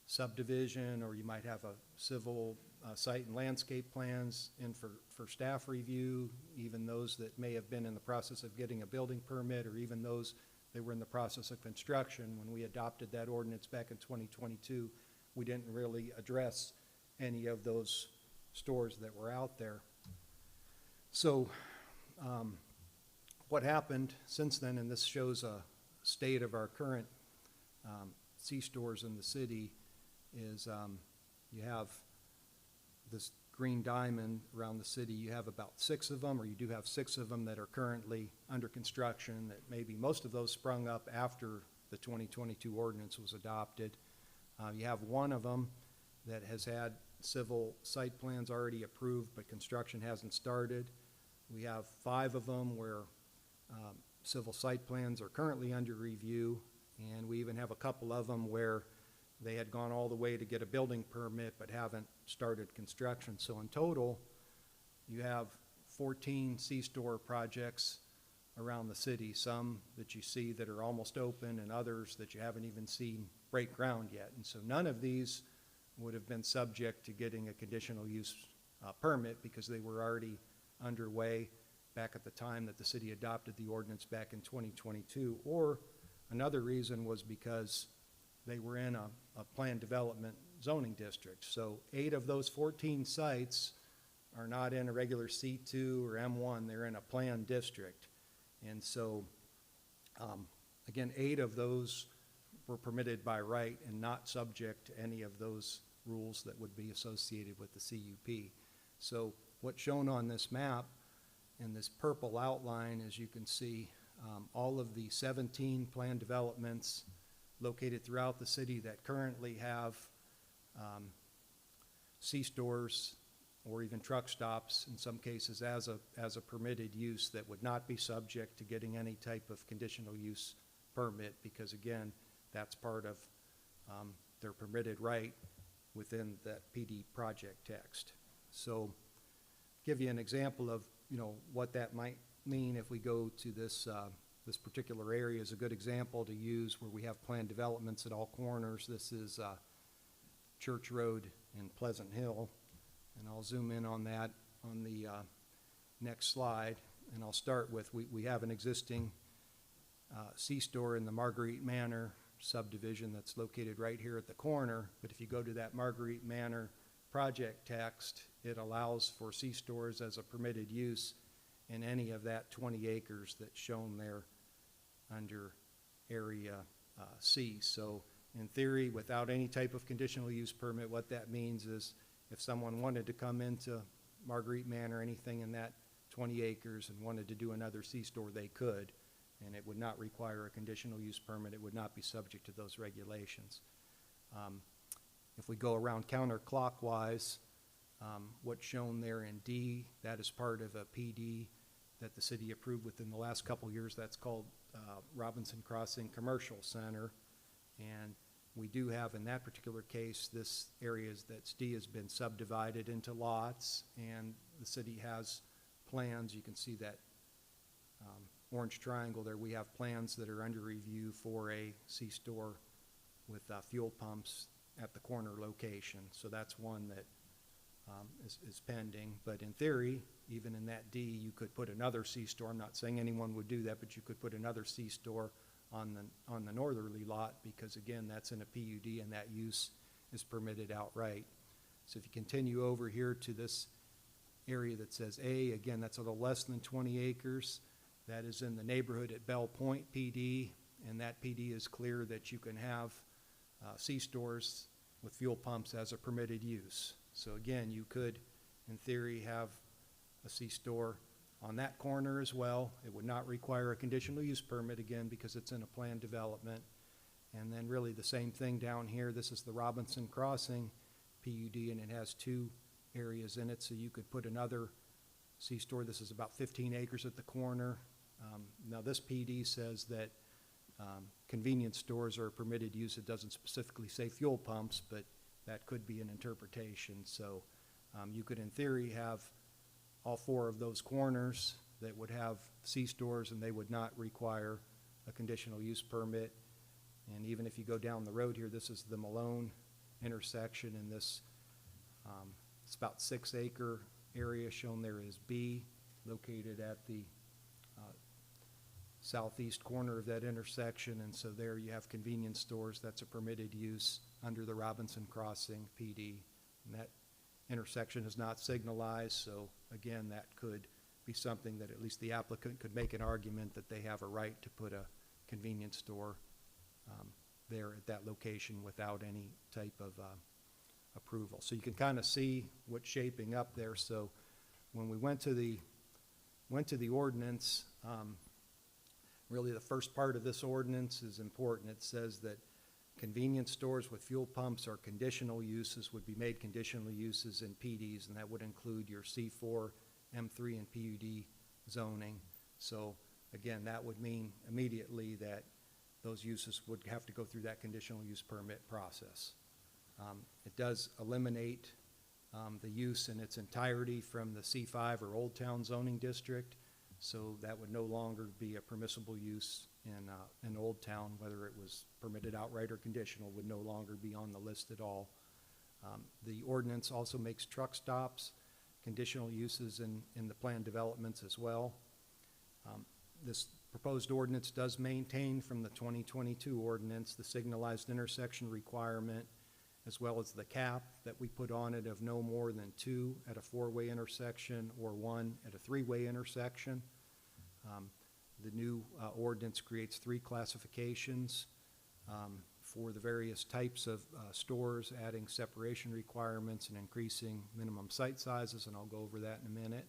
subdivision, or you might have a civil site and landscape plans in for staff review, even those that may have been in the process of getting a building permit, or even those that were in the process of construction. When we adopted that ordinance back in 2022, we didn't really address any of those stores that were out there. So what happened since then, and this shows a state of our current C-stores in the city, is you have this green diamond around the city. You have about 6 of them, or you do have 6 of them that are currently under construction, that maybe most of those sprung up after the 2022 ordinance was adopted. You have 1 of them that has had civil site plans already approved, but construction hasn't started. We have 5 of them where civil site plans are currently under review, and we even have a couple of them where they had gone all the way to get a building permit but haven't started construction. So in total, you have 14 C-store projects around the city, some that you see that are almost open and others that you haven't even seen break ground yet. And so none of these would have been subject to getting a conditional use permit, because they were already underway back at the time that the city adopted the ordinance back in 2022. Or another reason was because they were in a planned development zoning district. So 8 of those 14 sites are not in a regular C2 or M1, they're in a planned district. And so, again, 8 of those were permitted by right and not subject to any of those rules that would be associated with the CUP. So what's shown on this map in this purple outline, as you can see, all of the 17 planned developments located throughout the city that currently have C-stores or even truck stops, in some cases as a permitted use, that would not be subject to getting any type of conditional use permit, because again, that's part of their permitted right within that PD project text. So give you an example of, what that might mean if we go to this this particular area is a good example to use where we have planned developments at all corners. This is Church Road in Pleasant Hill, and I'll zoom in on that on the next slide. And I'll start with, we have an existing C-store in the Marguerite Manor subdivision that's located right here at the corner. But if you go to that Marguerite Manor project text, it allows for C-stores as a permitted use in any of that 20 acres that's shown there under area C. So in theory, without any type of conditional use permit, what that means is if someone wanted to come into Marguerite Manor, anything in that 20 acres, and wanted to do another C-store, they could, and it would not require a conditional use permit. It would not be subject to those regulations. If we go around counterclockwise, what's shown there in D, that is part of a PD that the city approved within the last couple years. That's called Robinson Crossing Commercial Center. And we do have, in that particular case, this area that's D has been subdivided into lots, and the city has plans. You can see that orange triangle there. We have plans that are under review for a C-store with fuel pumps at the corner location. So that's one that is pending. But in theory, even in that D, you could put another C-store. I'm not saying anyone would do that, but you could put another C-store on the northerly lot, because again, that's in a PUD and that use is permitted outright. So if you continue over here to this area that says A, again, that's a little less than 20 acres. That is in the neighborhood at Bell Point PD, and that PD is clear that you can have C-stores with fuel pumps as a permitted use. So again, you could, in theory, have a C-store on that corner as well. It would not require a conditional use permit, again, because it's in a planned development. And then really the same thing down here. This is the Robinson Crossing PUD, and it has 2 areas in it, so you could put another C-store. This is about 15 acres at the corner. Now this PD says that convenience stores are a permitted use. It doesn't specifically say fuel pumps, but that could be an interpretation. So you could, in theory, have all 4 of those corners that would have C-stores, and they would not require a conditional use permit. And even if you go down the road here, this is the Malone intersection, and this, it's about 6-acre area shown there as B, located at the southeast corner of that intersection. And so there you have convenience stores. That's a permitted use under the Robinson Crossing PD. And that intersection is not signalized, so again, that could be something that at least the applicant could make an argument that they have a right to put a convenience store there at that location without any type of approval. So you can kind of see what's shaping up there. So when we went to the ordinance, really the first part of this ordinance is important. It says that convenience stores with fuel pumps or conditional uses would be made conditional uses in PDs, and that would include your C4, M3, and PUD zoning. So again, that would mean immediately that those uses would have to go through that conditional use permit process. It does eliminate the use in its entirety from the C5 or Old Town zoning district, so that would no longer be a permissible use in Old Town, whether it was permitted outright or conditional, would no longer be on the list at all. The ordinance also makes truck stops conditional uses in the planned developments as well. This proposed ordinance does maintain from the 2022 ordinance the signalized intersection requirement, as well as the cap that we put on it of no more than 2 at a 4-way intersection or 1 at a 3-way intersection. The new ordinance creates 3 classifications for the various types of stores, adding separation requirements and increasing minimum site sizes, and I'll go over that in a minute.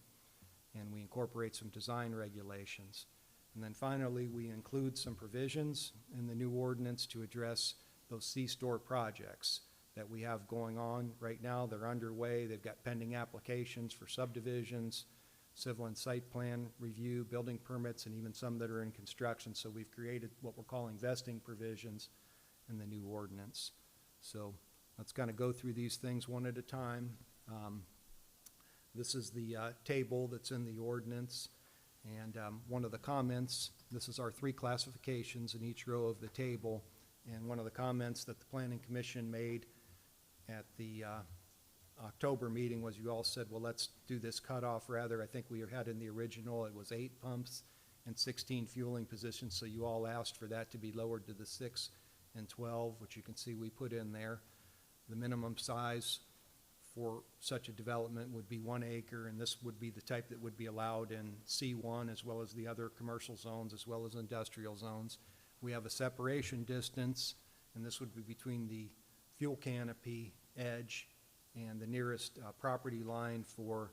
And we incorporate some design regulations. And then finally, we include some provisions in the new ordinance to address those C-store projects that we have going on right now. They're underway. They've got pending applications for subdivisions, civil and site plan review, building permits, and even some that are in construction. So we've created what we're calling vesting provisions in the new ordinance. So let's kind of go through these things one at a time. This is the table that's in the ordinance. And one of the comments, this is our 3 classifications in each row of the table. And one of the comments that the Planning Commission made at the October meeting was you all said, well, let's do this cutoff rather. I think we had in the original, it was 8 pumps and 16 fueling positions. So you all asked for that to be lowered to the 6 and 12, which you can see we put in there. The minimum size for such a development would be 1 acre, and this would be the type that would be allowed in C1 as well as the other commercial zones as well as industrial zones. We have a separation distance, and this would be between the fuel canopy edge and the nearest property line for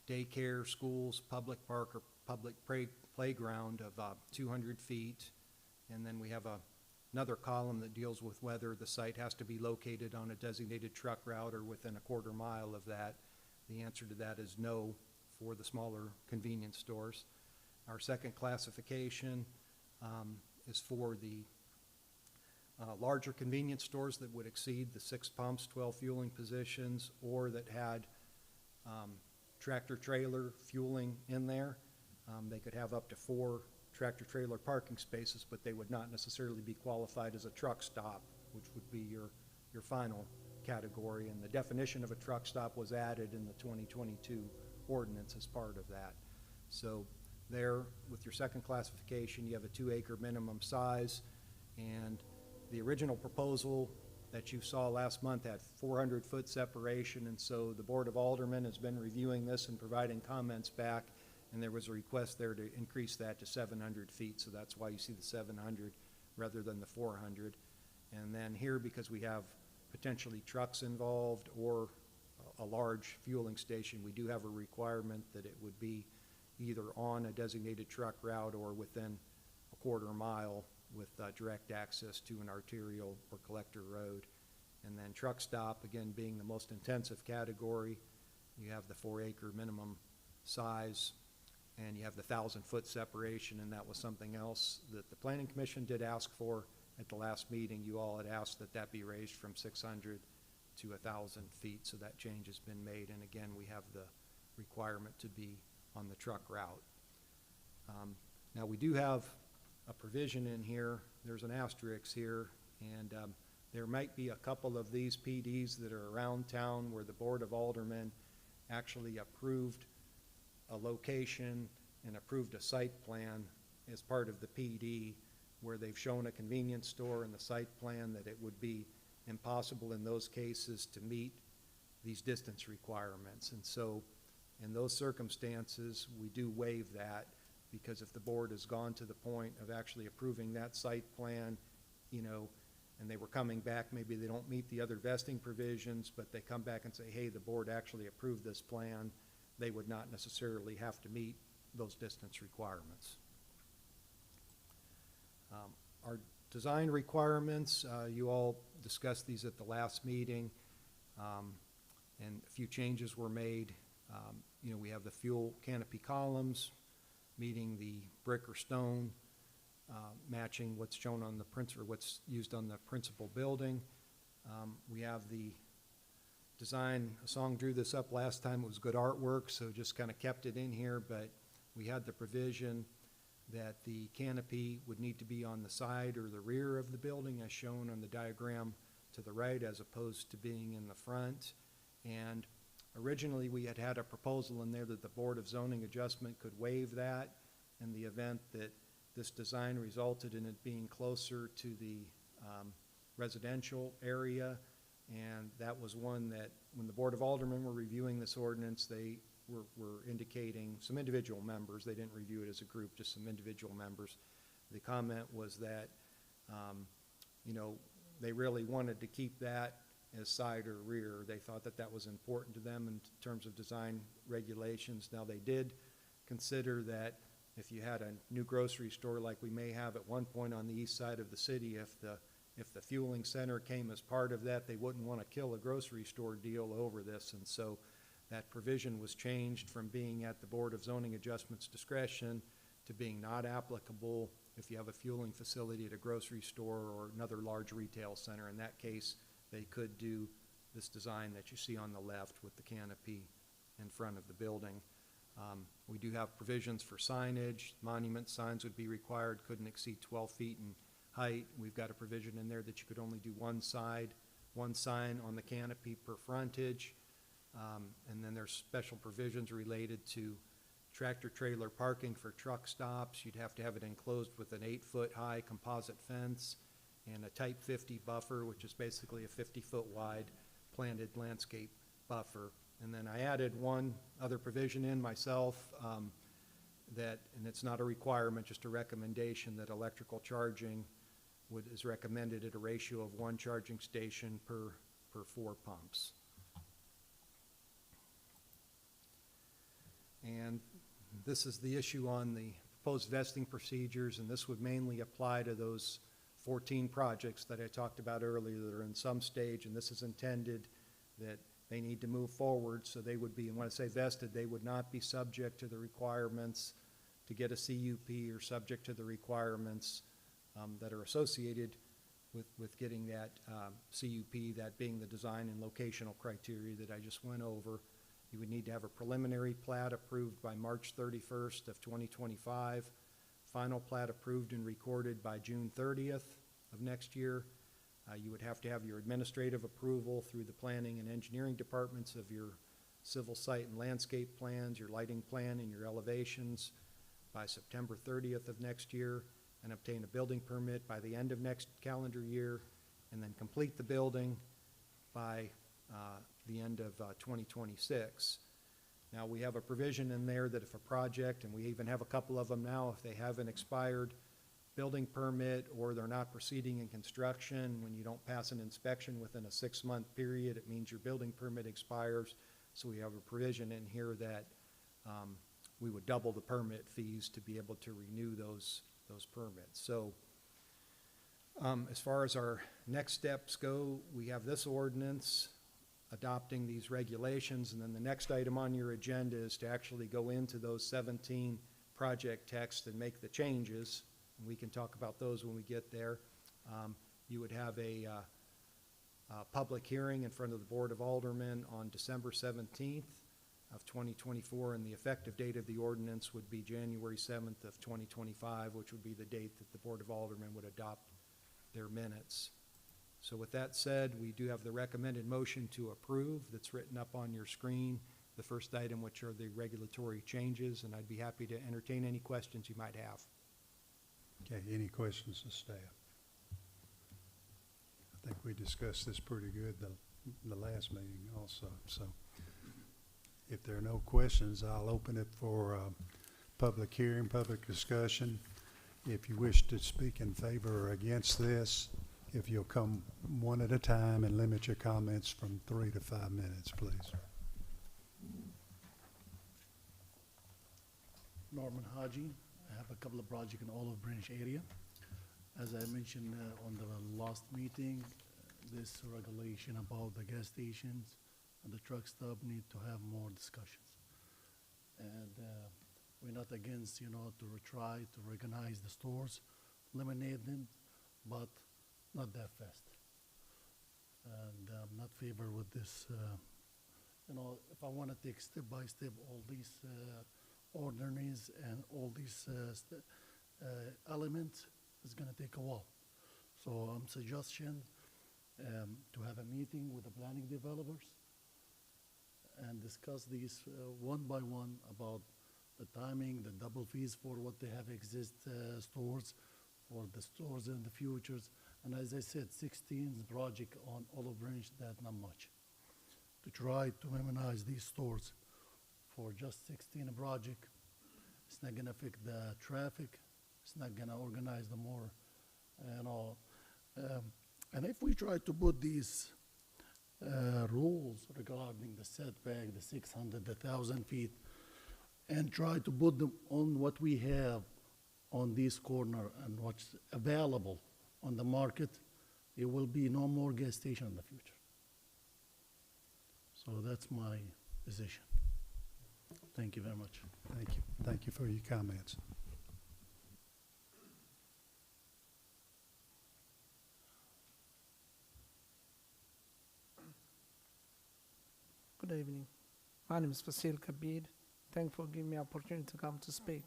daycare, schools, public park, or public playground of 200 feet. And then we have another column that deals with whether the site has to be located on a designated truck route or within a quarter mile of that. The answer to that is no for the smaller convenience stores. Our second classification is for the larger convenience stores that would exceed the 6 pumps, 12 fueling positions, or that had tractor trailer fueling in there. They could have up to 4 tractor trailer parking spaces, but they would not necessarily be qualified as a truck stop, which would be your final category. And the definition of a truck stop was added in the 2022 ordinance as part of that. So there, with your second classification, you have a 2-acre minimum size, and the original proposal that you saw last month had 400-foot separation, and so the Board of Aldermen has been reviewing this and providing comments back, and there was a request there to increase that to 700 feet, so that's why you see the 700 rather than the 400. And then here, because we have potentially trucks involved or a large fueling station, we do have a requirement that it would be either on a designated truck route or within a quarter mile with direct access to an arterial or collector road. And then truck stop, again, being the most intensive category, you have the 4-acre minimum size, and you have the 1,000-foot separation, and that was something else that the Planning Commission did ask for at the last meeting, you all had asked that that be raised from 600 to 1,000 feet, so that change has been made. And again, we have the requirement to be on the truck route. Now, we do have a provision in here. There's an asterisk here, and there might be a couple of these PDs that are around town where the Board of Aldermen actually approved a location and approved a site plan as part of the PD, where they've shown a convenience store in the site plan that it would be impossible in those cases to meet these distance requirements. And so in those circumstances, we do waive that, because if the board has gone to the point of actually approving that site plan, you know, and they were coming back, maybe they don't meet the other vesting provisions, but they come back and say, hey, the board actually approved this plan, they would not necessarily have to meet those distance requirements. Our design requirements, you all discussed these at the last meeting, and a few changes were made. You know, we have the fuel canopy columns meeting the brick or stone, matching what's shown on the or what's used on the principal building. We have the design, Song drew this up last time, it was good artwork, so just kind of kept it in here, but we had the provision that the canopy would need to be on the side or the rear of the building as shown on the diagram to the right, as opposed to being in the front. And originally we had a proposal in there that the Board of Zoning Adjustment could waive that in the event that this design resulted in it being closer to the residential area. And that was one that when the Board of Aldermen were reviewing this ordinance, they were indicating, some individual members, they didn't review it as a group, just some individual members. The comment was that, you know, they really wanted to keep that as side or rear. They thought that that was important to them in terms of design regulations. Now, they did consider that if you had a new grocery store like we may have at one point on the east side of the city, if the fueling center came as part of that, they wouldn't want to kill a grocery store deal over this. And so that provision was changed from being at the Board of Zoning Adjustments discretion to being not applicable if you have a fueling facility at a grocery store or another large retail center. In that case, they could do this design that you see on the left with the canopy in front of the building. We do have provisions for signage. Monument signs would be required, couldn't exceed 12 feet in height. We've got a provision in there that you could only do one sign on the canopy per frontage. And then there's special provisions related to tractor trailer parking for truck stops. You'd have to have it enclosed with an 8-foot high composite fence and a type 50 buffer, which is basically a 50-foot wide planted landscape buffer. And then I added one other provision in myself, that, and it's not a requirement, just a recommendation, that electrical charging is recommended at a ratio of 1 charging station per 4 pumps. And this is the issue on the proposed vesting procedures, and this would mainly apply to those 14 projects that I talked about earlier that are in some stage, and this is intended that they need to move forward, so they would be, and when I say vested, they would not be subject to the requirements to get a CUP or subject to the requirements that are associated with getting that CUP, that being the design and locational criteria that I just went over. You would need to have a preliminary plat approved by March 31st of 2025, final plat approved and recorded by June 30th of next year. You would have to have your administrative approval through the planning and engineering departments of your civil site and landscape plans, your lighting plan, and your elevations by September 30th of next year, and obtain a building permit by the end of next calendar year, and then complete the building by the end of 2026. Now, we have a provision in there that if a project, and we even have a couple of them now, if they have an expired building permit or they're not proceeding in construction, when you don't pass an inspection within a 6-month period, it means your building permit expires. So we have a provision in here that we would double the permit fees to be able to renew those permits. So as far as our next steps go, we have this ordinance adopting these regulations, and then the next item on your agenda is to actually go into those 17 project texts and make the changes. And we can talk about those when we get there. You would have a public hearing in front of the Board of Aldermen on December 17th of 2024, and the effective date of the ordinance would be January 7th of 2025, which would be the date that the Board of Aldermen would adopt their minutes. So with that said, we do have the recommended motion to approve that's written up on your screen. The first item, which are the regulatory changes, and I'd be happy to entertain any questions you might have. Okay, any questions of staff? I think we discussed this pretty good the last meeting also, so if there are no questions, I'll open it for public hearing, public discussion. If you wish to speak in favor or against this, if you'll come one at a time and limit your comments from 3 to 5 minutes, please. Norman Haji. I have a couple of projects in Olive Branch area. As I mentioned on the last meeting, this regulation about the gas stations and the truck stop need to have more discussions. And we're not against, to try to recognize the stores, eliminate them, but not that fast. And I'm not favor with this, if I want to take step by step all these ordinances and all these elements, it's gonna take a while. So I'm suggestion to have a meeting with the planning developers and discuss these one by one about the timing, the double fees for what they have stores, for the stores in the futures. And as I said, 16 project on Olive Branch, that's not much. To try to minimize these stores for just 16 project, it's not gonna affect the traffic, it's not gonna organize the more, and if we try to put these rules regarding the setback, the 600, the 1,000 feet, and try to put them on what we have on this corner and what's available on the market, it will be no more gas station in the future. So that's my position. Thank you very much. Thank you. Thank you for your comments. Good evening. My name is Fasil Kabir. Thank you for giving me the opportunity to come to speak.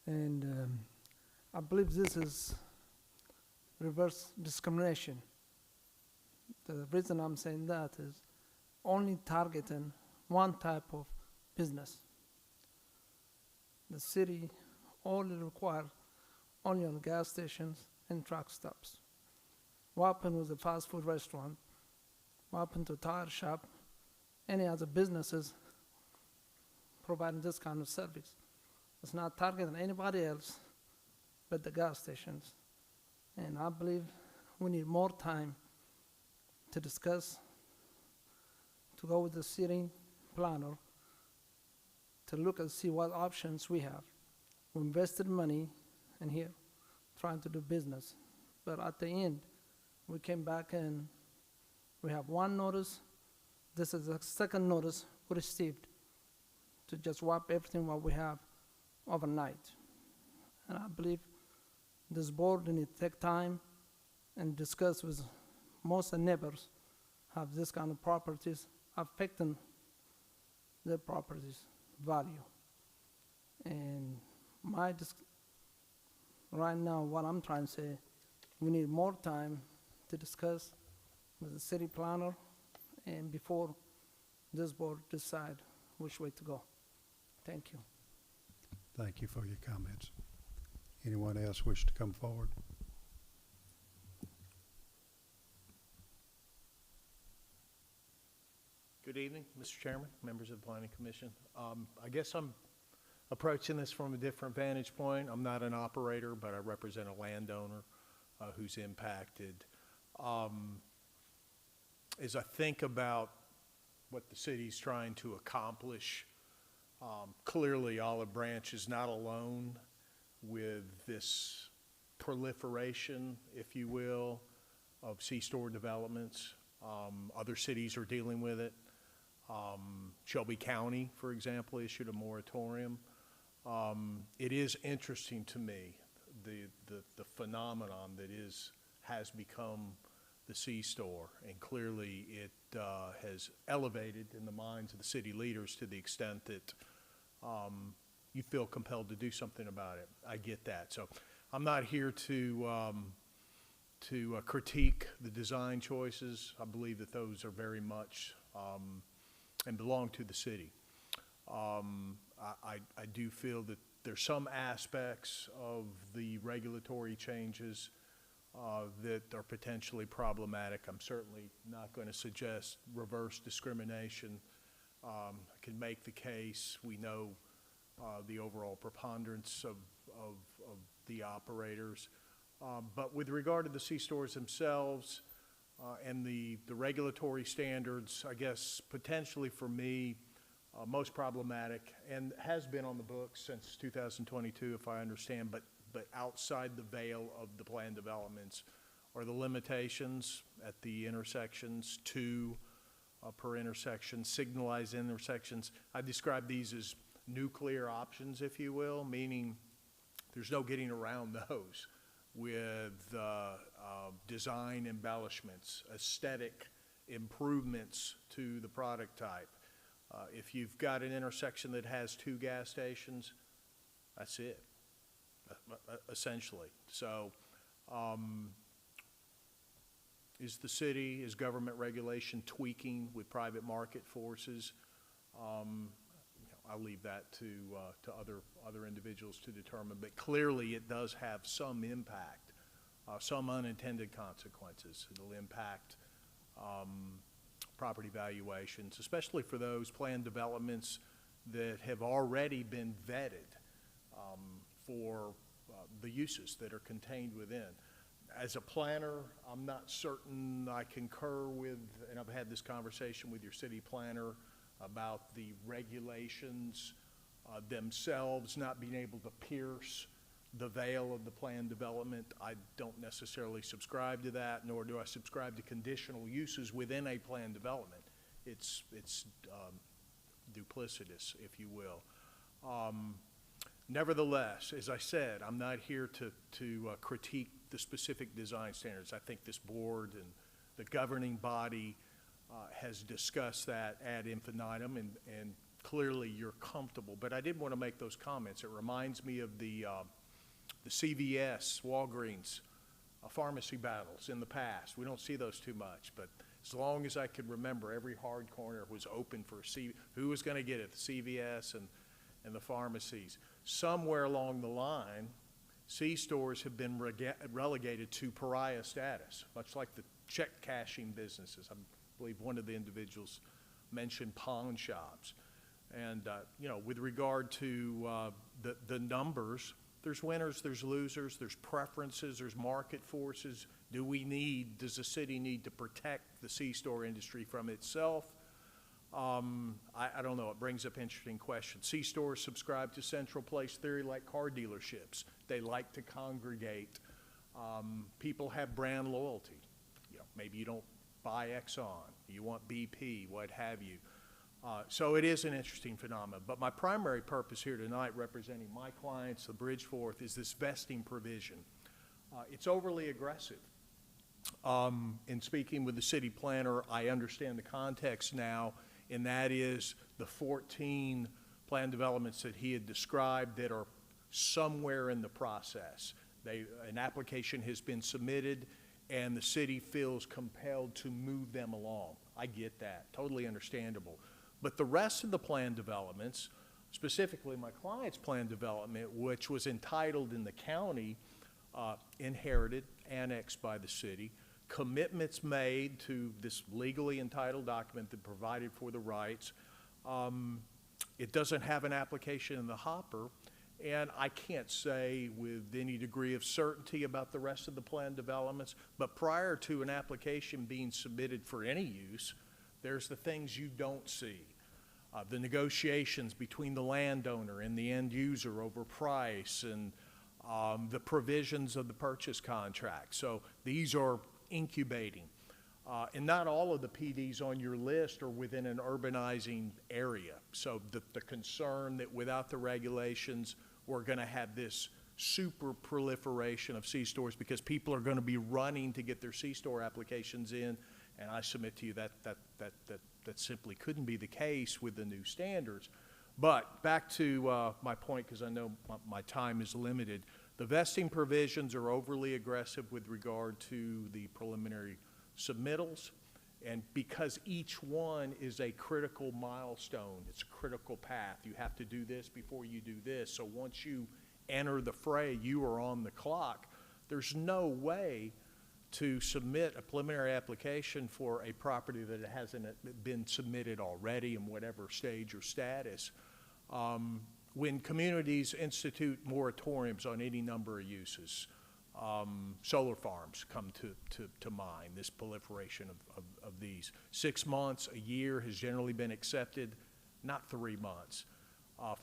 And I believe this is reverse discrimination. The reason I'm saying that is only targeting one type of business. The city only requires only on gas stations and truck stops. What happened with the fast food restaurant? What happened to tire shop? Any other businesses providing this kind of service? It's not targeting anybody else but the gas stations. And I believe we need more time to discuss, to go with the city planner, to look and see what options we have. We invested money in here, trying to do business. But at the end, we came back and we have one notice. This is the second notice we received to just wipe everything what we have overnight. And I believe this board need to take time and discuss with most of the neighbors have this kind of properties affecting their properties value. And right now, what I'm trying to say, we need more time to discuss with the city planner and before this board decide which way to go. Thank you. Thank you for your comments. Anyone else wish to come forward? Good evening, Mr. Chairman, members of the Planning Commission. I guess I'm approaching this from a different vantage point. I'm not an operator, but I represent a landowner who's impacted. As I think about what the city's trying to accomplish, clearly Olive Branch is not alone with this proliferation, if you will, of C-store developments. Other cities are dealing with it. Shelby County, for example, issued a moratorium. It is interesting to me the phenomenon that has become the C-store. And clearly, it has elevated in the minds of the city leaders to the extent that you feel compelled to do something about it. I get that. So I'm not here to critique the design choices. I believe that those are very much and belong to the city. I do feel that there's some aspects of the regulatory changes that are potentially problematic. I'm certainly not going to suggest reverse discrimination. I can make the case. We know the overall preponderance of the operators. But with regard to the C-stores themselves and the regulatory standards, I guess potentially for me, most problematic, and has been on the books since 2022, if I understand, but outside the veil of the planned developments are the limitations at the intersections, 2 per intersection, signalized intersections. I describe these as nuclear options, if you will, meaning there's no getting around those with design embellishments, aesthetic improvements to the product type. If you've got an intersection that has 2 gas stations, that's it, essentially. So is government regulation tweaking with private market forces? I'll leave that to other individuals to determine, but clearly it does have some impact, some unintended consequences. It'll impact property valuations, especially for those planned developments that have already been vetted for the uses that are contained within. As a planner, I'm not certain I concur with, and I've had this conversation with your city planner about the regulations themselves not being able to pierce the veil of the planned development. I don't necessarily subscribe to that, nor do I subscribe to conditional uses within a planned development. It's duplicitous, if you will. Nevertheless, as I said, I'm not here to critique the specific design standards. I think this board and the governing body has discussed that ad infinitum, and clearly you're comfortable. But I did want to make those comments. It reminds me of the CVS, Walgreens, pharmacy battles in the past. We don't see those too much, but as long as I could remember, every hard corner was open for who was going to get it, the CVS and the pharmacies. Somewhere along the line, C-stores have been relegated to pariah status, much like the check cashing businesses. I believe one of the individuals mentioned pawn shops. And, with regard to the numbers, there's winners, there's losers, there's preferences, there's market forces. Does the city need to protect the C-store industry from itself? I don't know. It brings up interesting questions. C-stores subscribe to central place theory like car dealerships. They like to congregate. People have brand loyalty. Maybe you don't buy Exxon. You want BP, what have you. So it is an interesting phenomenon. But my primary purpose here tonight, representing my clients, the Bridgeforth, is this vesting provision. It's overly aggressive. In speaking with the city planner, I understand the context now, and that is the 14 planned developments that he had described that are somewhere in the process. An application has been submitted, and the city feels compelled to move them along. I get that, totally understandable. But the rest of the planned developments, specifically my client's planned development, which was entitled in the county, inherited, annexed by the city, commitments made to this legally entitled document that provided for the rights. It doesn't have an application in the hopper, and I can't say with any degree of certainty about the rest of the planned developments, but prior to an application being submitted for any use, there's the things you don't see. The negotiations between the landowner and the end user over price, and the provisions of the purchase contract. So these are incubating. And not all of the PDs on your list are within an urbanizing area. So the concern that without the regulations, we're going to have this super proliferation of C-stores because people are going to be running to get their C-store applications in. And I submit to you that simply couldn't be the case with the new standards. But back to my point, because I know my time is limited, the vesting provisions are overly aggressive with regard to the preliminary submittals. And because each one is a critical milestone, it's a critical path. You have to do this before you do this. So once you enter the fray, you are on the clock. There's no way to submit a preliminary application for a property that hasn't been submitted already in whatever stage or status. When communities institute moratoriums on any number of uses, solar farms come to mind, this proliferation of these. 6 months, a year has generally been accepted, not 3 months.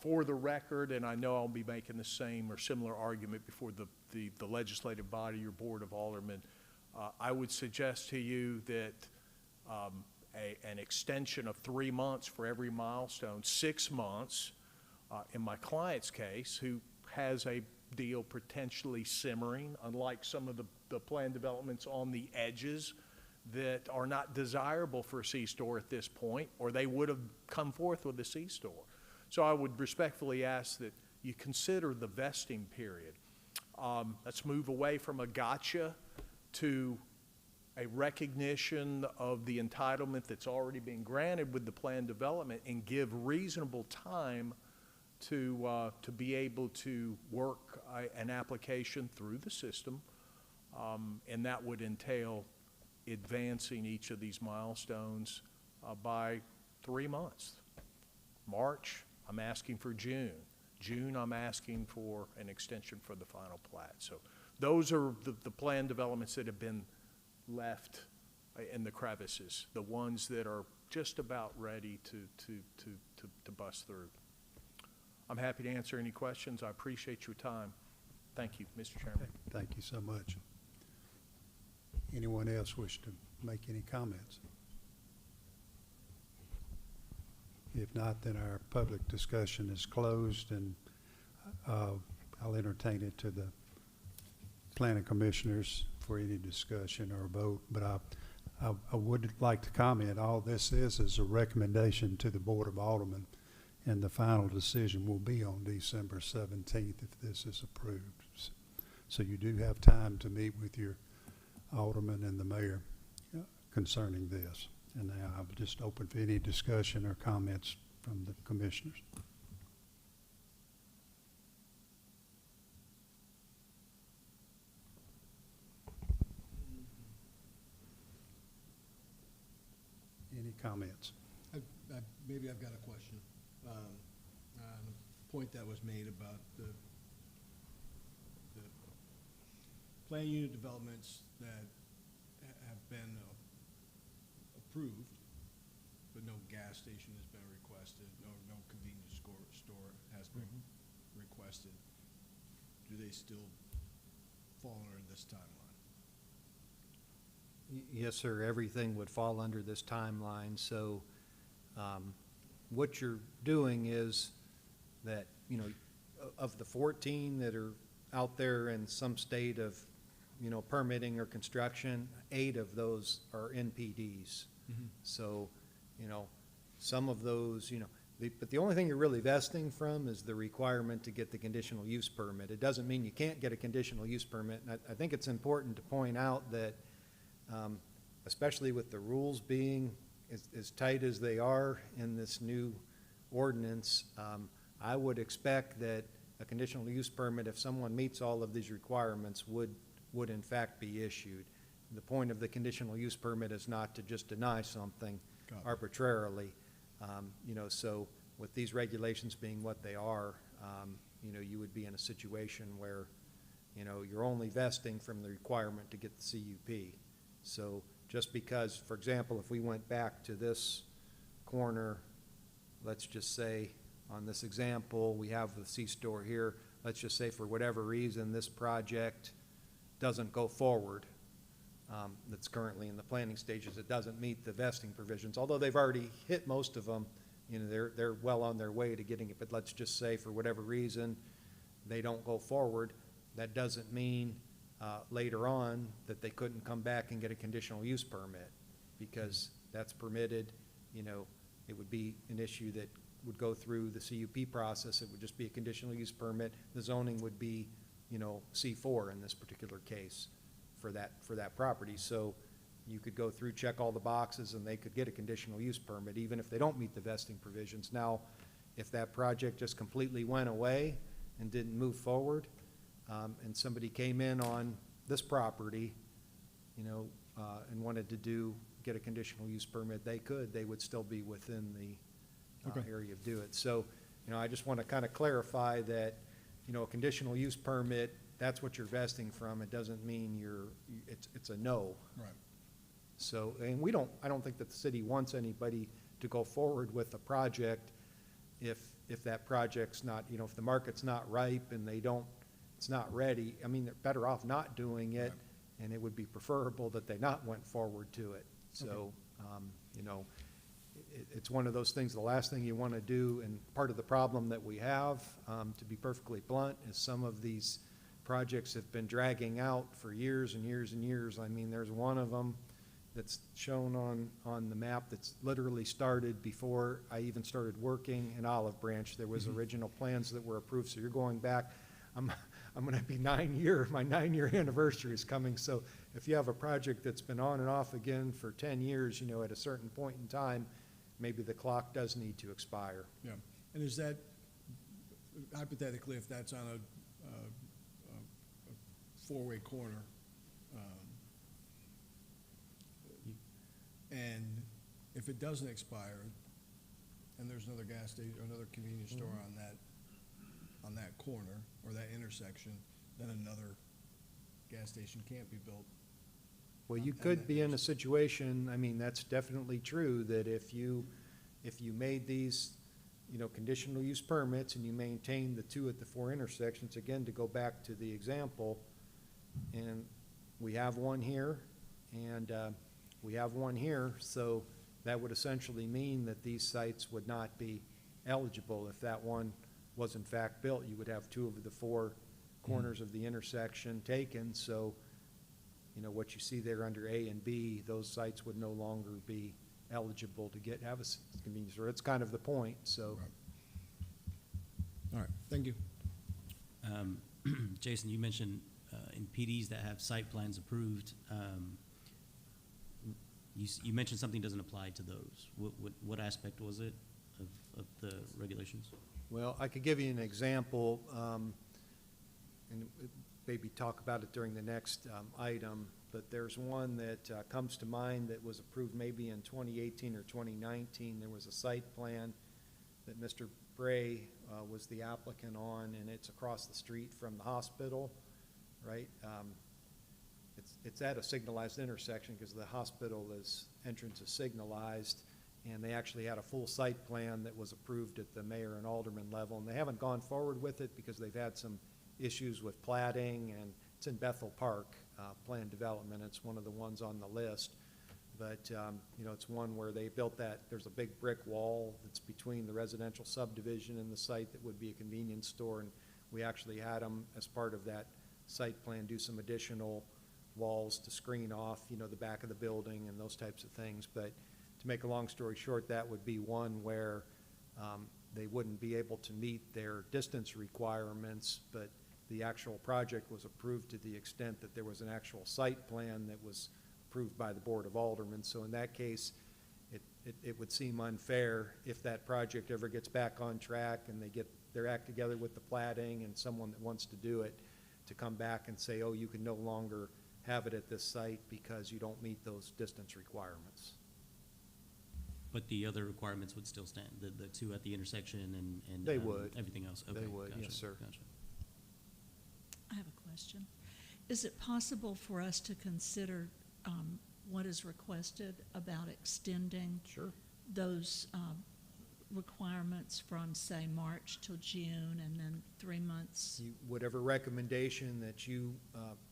For the record, and I know I'll be making the same or similar argument before the legislative body, your Board of Aldermen, I would suggest to you that an extension of 3 months for every milestone, 6 months, in my client's case, who has a deal potentially simmering, unlike some of the planned developments on the edges that are not desirable for a C-store at this point, or they would have come forth with a C-store. So I would respectfully ask that you consider the vesting period. Let's move away from a gotcha to a recognition of the entitlement that's already been granted with the planned development and give reasonable time to be able to work an application through the system, and that would entail advancing each of these milestones by 3 months. March, I'm asking for June. June, I'm asking for an extension for the final plat. So those are the planned developments that have been left in the crevices, the ones that are just about ready to bust through. I'm happy to answer any questions. I appreciate your time. Thank you, Mr. Chairman. Thank you so much. Anyone else wish to make any comments? If not, then our public discussion is closed, and I'll entertain it to the planning commissioners for any discussion or vote. But I would like to comment, all this is a recommendation to the Board of Aldermen, and the final decision will be on December 17th if this is approved. So you do have time to meet with your alderman and the mayor concerning this. And now I'm just open for any discussion or comments from the commissioners. Any comments? Maybe I've got a question. On a point that was made about the plan unit developments that have been approved, but no gas station has been requested, no convenience store has been requested. Do they still fall under this timeline? Yes, sir, everything would fall under this timeline. So what you're doing is that, you know, of the 14 that are out there in some state of, you know, permitting or construction, 8 of those are NPDs. So, you know, some of those, you know, but the only thing you're really vesting from is the requirement to get the conditional use permit. It doesn't mean you can't get a conditional use permit. And I think it's important to point out that, especially with the rules being as tight as they are in this new ordinance, I would expect that a conditional use permit, if someone meets all of these requirements, would in fact be issued. The point of the conditional use permit is not to just deny something arbitrarily. You know, so with these regulations being what they are, you know, you would be in a situation where, you know, you're only vesting from the requirement to get the CUP. So just because, for example, if we went back to this corner, let's just say on this example, we have the C-store here. Let's just say for whatever reason this project doesn't go forward, that's currently in the planning stages. It doesn't meet the vesting provisions, although they've already hit most of them. You know, they're well on their way to getting it. But let's just say for whatever reason they don't go forward. That doesn't mean later on that they couldn't come back and get a conditional use permit, because that's permitted. You know, it would be an issue that would go through the CUP process. It would just be a conditional use permit. The zoning would be, you know, C4 in this particular case for that property. So you could go through, check all the boxes, and they could get a conditional use permit, even if they don't meet the vesting provisions. Now, if that project just completely went away and didn't move forward, and somebody came in on this property, you know, and wanted to get a conditional use permit, they would still be within the area of do it. So, you know, I just want to kind of clarify that, you know, a conditional use permit, that's what you're vesting from. It doesn't mean it's a no. Right. So, and I don't think that the city wants anybody to go forward with a project if that project's not, you know, if the market's not ripe and it's not ready. I mean, they're better off not doing it, and it would be preferable that they not went forward to it. So, you know, it's one of those things, the last thing you want to do, and part of the problem that we have, to be perfectly blunt, is some of these projects have been dragging out for years and years and years. I mean, there's one of them that's shown on the map that's literally started before I even started working in Olive Branch. There was original plans that were approved, so you're going back. I'm going to be my 9-year anniversary is coming. So if you have a project that's been on and off again for 10 years, you know, at a certain point in time, maybe the clock does need to expire. Yeah, and is that, hypothetically, if that's on a four-way corner, and if it doesn't expire, and there's another gas station, or another convenience store on that corner, or that intersection, then another gas station can't be built. Well, you on could that be in a intersection. situation, I mean, that's definitely true, that if you made these, you know, conditional use permits and you maintained the 2 at the 4 intersections, again, to go back to the example, and we have one here, and we have one here, so that would essentially mean that these sites would not be eligible. If that one was in fact built, you would have 2 of the 4 corners of the intersection taken, so, you know, what you see there under A and B, those sites would no longer be eligible to have a convenience store. It's kind of the point, so. Right. All right, thank you. Jason, you mentioned in PDs that have site plans approved, you mentioned something doesn't apply to those. What aspect was it of the regulations? Well, I could give you an example, and maybe talk about it during the next item, but there's one that comes to mind that was approved maybe in 2018 or 2019. There was a site plan that Mr. Bray was the applicant on, and it's across the street from the hospital, right? It's at a signalized intersection because the hospital entrance is signalized, and they actually had a full site plan that was approved at the mayor and alderman level, and they haven't gone forward with it because they've had some issues with platting, and it's in Bethel Park, planned development. It's one of the ones on the list, but you know, it's one where they built there's a big brick wall that's between the residential subdivision and the site that would be a convenience store, and we actually had them, as part of that site plan, do some additional walls to screen off, you know, the back of the building and those types of things. But to make a long story short, that would be one where they wouldn't be able to meet their distance requirements, but the actual project was approved to the extent that there was an actual site plan that was approved by the Board of Aldermen. So in that case, it would seem unfair if that project ever gets back on track and they get their act together with the platting and someone that wants to do it, to come back and say, oh, you can no longer have it at this site because you don't meet those distance requirements. But the other requirements would still stand, the 2 at the intersection and They would. everything else? They Okay, would, gotcha, yes, sir. Gotcha. I have a question. Is it possible for us to consider what is requested about extending Sure. those requirements from, say, March till June and then 3 months? Whatever recommendation that you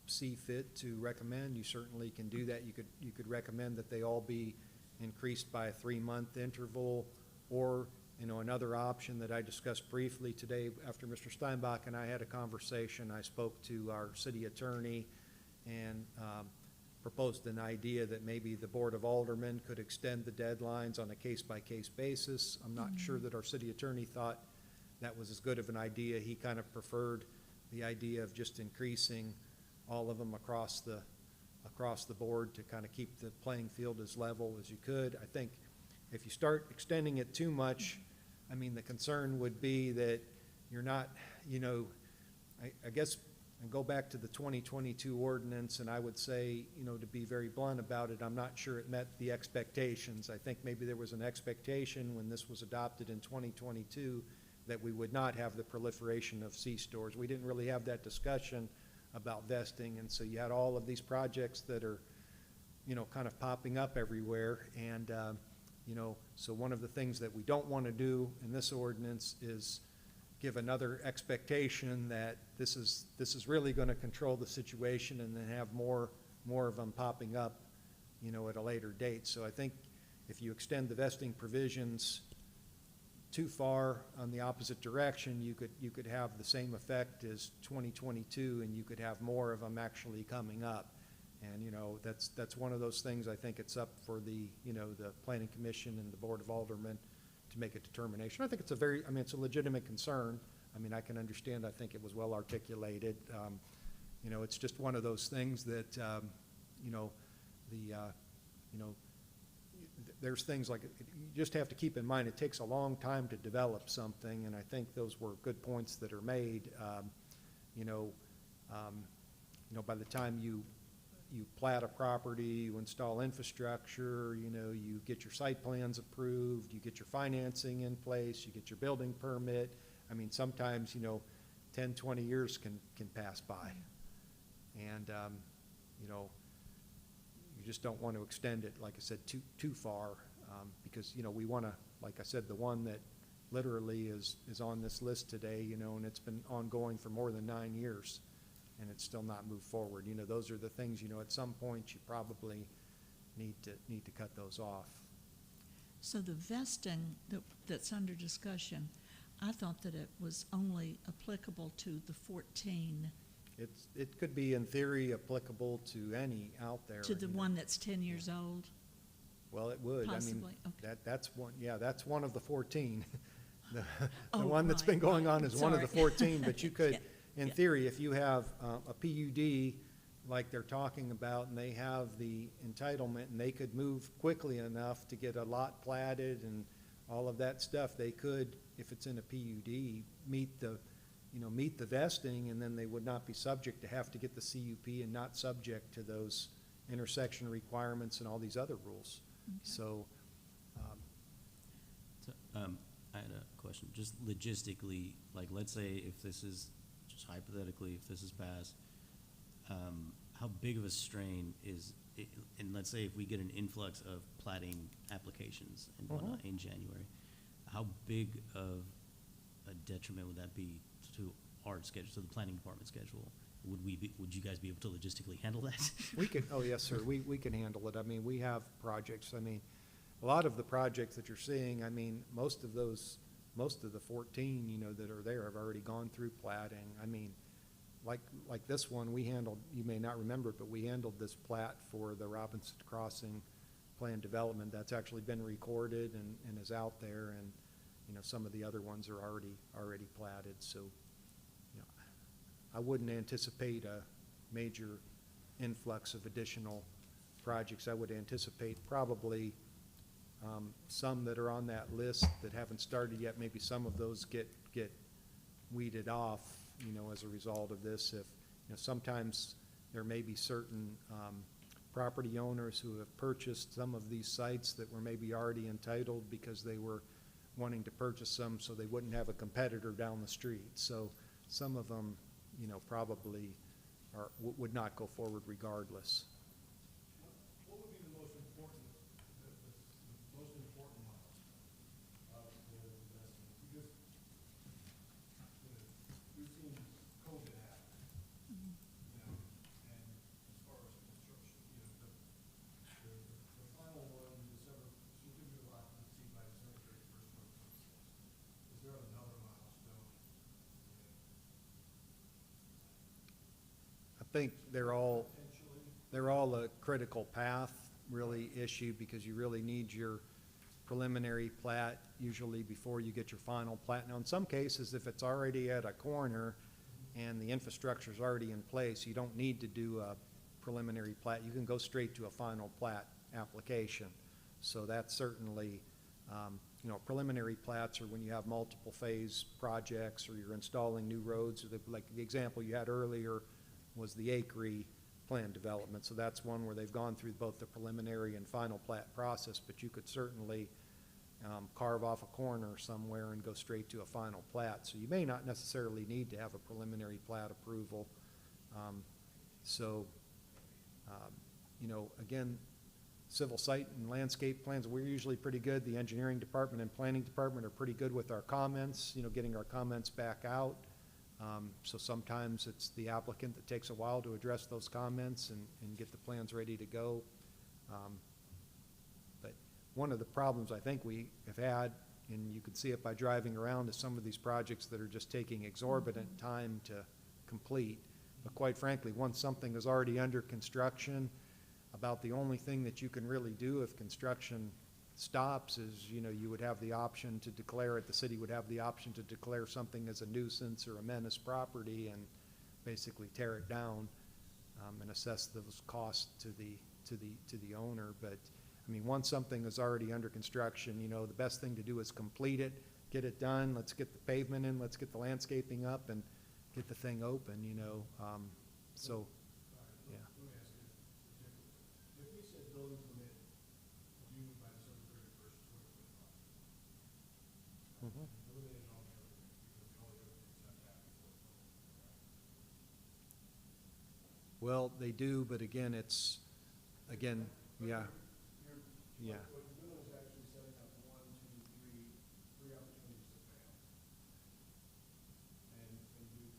see fit to recommend, you certainly can do that. You could recommend that they all be increased by a 3-month interval, or Another option that I discussed briefly today after Mr. Steinbach and I had a conversation, I spoke to our city attorney and proposed an idea that maybe the Board of Aldermen could extend the deadlines on a case-by-case basis. I'm not sure that our city attorney thought that was as good of an idea. He kind of preferred the idea of just increasing all of them across the board to kind of keep the playing field as level as you could. I think if you start extending it too much, I mean, the concern would be that you're not, I guess, and go back to the 2022 ordinance, and I would say, to be very blunt about it, I'm not sure it met the expectations. I think maybe there was an expectation when this was adopted in 2022 that we would not have the proliferation of C-stores. We didn't really have that discussion about vesting, and so you had all of these projects that are, kind of popping up everywhere, and, so one of the things that we don't want to do in this ordinance is give another expectation that this is really going to control the situation and then have more of them popping up, at a later date. So I think if you extend the vesting provisions too far on the opposite direction, you could have the same effect as 2022, and you could have more of them actually coming up. And, that's one of those things. I think it's up for the Planning Commission and the Board of Aldermen to make a determination. I think it's it's a legitimate concern. I can understand. I think it was well articulated. It's just one of those things that, there's things like, you just have to keep in mind, it takes a long time to develop something, and I think those were good points that are made. By the time you plat a property, you install infrastructure, you get your site plans approved, you get your financing in place, you get your building permit. Sometimes, 10, 20 years can pass by. And, you just don't want to extend it, like I said, too far, because, we want to, like I said, the one that literally is on this list today, and it's been ongoing for more than 9 years, and it's still not moved forward. Those are the things, at some point you probably need to cut those off. So the vesting that's under discussion, I thought that it was only applicable to the 14. It could be, in theory, applicable to any out there. To the one that's 10 years old? Well, it would. Possibly, okay. That's one of the 14. The Oh, one that's been right, going right. on is one of the Sorry. 14, but you could, in Yeah. theory, if you have a PUD like they're talking about, and they have the entitlement, and they could move quickly enough to get a lot platted and all of that stuff, they could, if it's in a PUD, meet the vesting, and then they would not be subject to have to get the CUP and not subject to those intersection requirements and all these other rules. Okay. So, I had a question, just logistically, like, let's say if this is, just hypothetically, if this is passed, how big of a strain is it, and let's say if we get an influx of plating applications and whatnot in January, how big of a detriment would that be to our schedule, to the planning department schedule? Would you guys be able to logistically handle that? we can, oh yes, sir, we can handle it. We have projects. A lot of the projects that you're seeing, most of the 14, that are there have already gone through plating. Like this one, we handled, you may not remember it, but we handled this plat for the Robinson Crossing plan development. That's actually been recorded and is out there, and, some of the other ones are already platted. So, I wouldn't anticipate a major influx of additional projects. I would anticipate probably some that are on that list that haven't started yet. Maybe some of those get weeded off, as a result of this. If, sometimes there may be certain property owners who have purchased some of these sites that were maybe already entitled because they were wanting to purchase them so they wouldn't have a competitor down the street. So some of them, probably would not go forward regardless. What would be the most important miles of the vesting? Because, we've seen COVID happen, and as far as construction, the final one, certificate of occupancy by December 31st, 2026. think they're all a critical path really issue, because you really need your preliminary plat usually before you get your final plat. Now, in some cases, if it's already at a corner and the infrastructure's already in place, you don't need to do a preliminary plat. You can go straight to a final plat application. So that's certainly, you know, preliminary plats are when you have multiple phase projects or you're installing new roads. Like the example you had earlier was the Acre plan development. So that's one where they've gone through both the preliminary and final plat process, but you could certainly carve off a corner somewhere and go straight to a final plat. So you may not necessarily need to have a preliminary plat approval. You know, again, civil site and landscape plans, we're usually pretty good. The engineering department and planning department are pretty good with our comments, you know, getting our comments back out. So sometimes it's the applicant that takes a while to address those comments and get the plans ready to go. But one of the problems I think we have had, and you can see it by driving around, is some of these projects that are just taking exorbitant time to complete. But quite frankly, once something is already under construction, about the only thing that you can really do if construction stops is, you know, you would have the option to declare it, the city would have the option to declare something as a nuisance or a menace property and basically tear it down, and assess those costs to the owner. But I mean, once something is already under construction, you know, the best thing to do is complete it, get it done, let's get the pavement in, let's get the landscaping up and get the thing open, you know. So, yeah. Let me ask you, if we said building permit due by December 31st, 2025, Mhm. eliminated all the other things, because all the other things have to happen before the building permit, right? Well, they do, but again, it's, again, yeah, yeah. What you're doing is actually setting up three opportunities to fail. And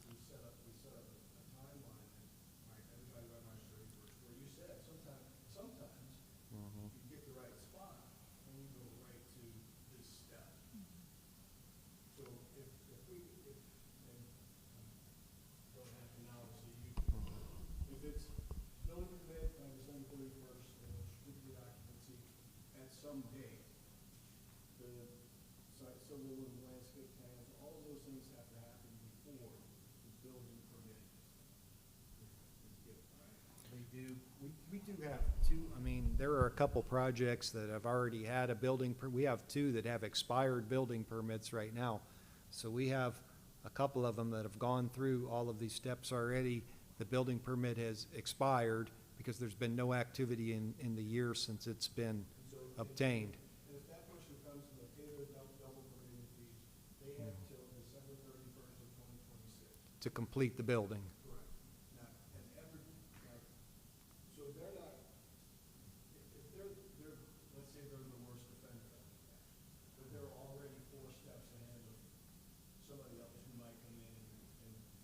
we set up a timeline, like everybody by March 31st, where you said sometimes Mhm. you get the right spot and you go right to this step. So if and don't have to now, so if it's building permit by December 31st, and certificate of occupancy at some date, the site civil and landscape plans, all of those things have to happen before the building permit is given, right? They do. We do have two, I mean, there are a couple projects that have already had a building, we have two that have expired building permits right now. So we have a couple of them that have gone through all of these steps already. The building permit has expired because there's been no activity in the year since it's been obtained. And if that person comes and they pay their double permitting fees, they have till December 31st of 2026. To complete the building. Correct. Now, so they're not, if they're, let's say they're the worst offender, but they're already 4 steps ahead of somebody else who might come in and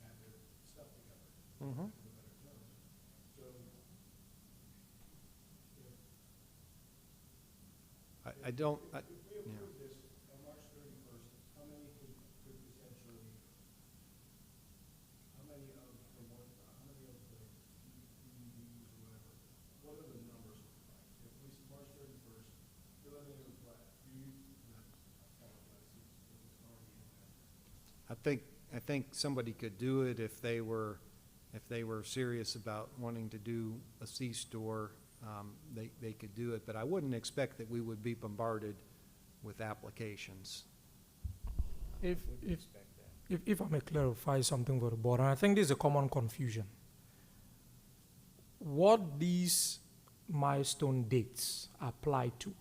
have their stuff together. Mhm. For the better term. So, I don't, if we yeah. approve this on March 31st, how many could potentially, how many of the PUDs or whatever, what are the numbers look like? If we see March 31st, preliminary plat, I apologize, it's already in there. I think somebody could do it if they were serious about wanting to do a C-store. They could do it, but I wouldn't expect that we would be bombarded with applications. If I may clarify something for the board, and I think this is a common confusion. What these milestone dates apply to,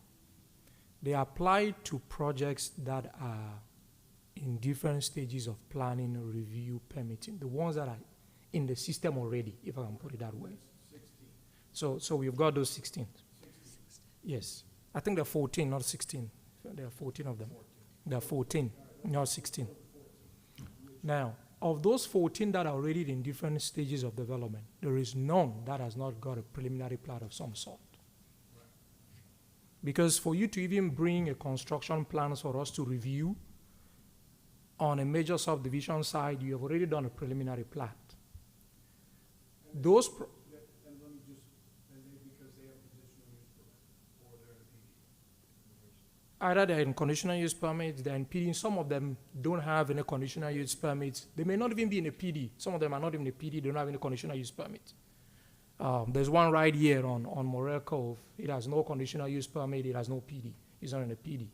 they apply to projects that are in different stages of planning, review, permitting, the ones that are in the system already, if I can put it that way. 16. So we've got those 16. Yes. I think there are 14, not 16. There are 14 of them. There are 14, not 16. Now, of those 14 that are already in different stages of development, there is none that has not got a preliminary plat of some sort. Because for you to even bring a construction plan for us to review on a major subdivision side, you have already done a preliminary plat. Those, And let me just, and they, because they have a conditional use permit, or they're in a PD. either they're in conditional use permits, they're in PD. Some of them don't have any conditional use permits. They may not even be in a PD. Some of them are not even in a PD, they don't have any conditional use permit. There's one right here on Morel Cove. It has no conditional use permit, it has no PD. It's not in a PD.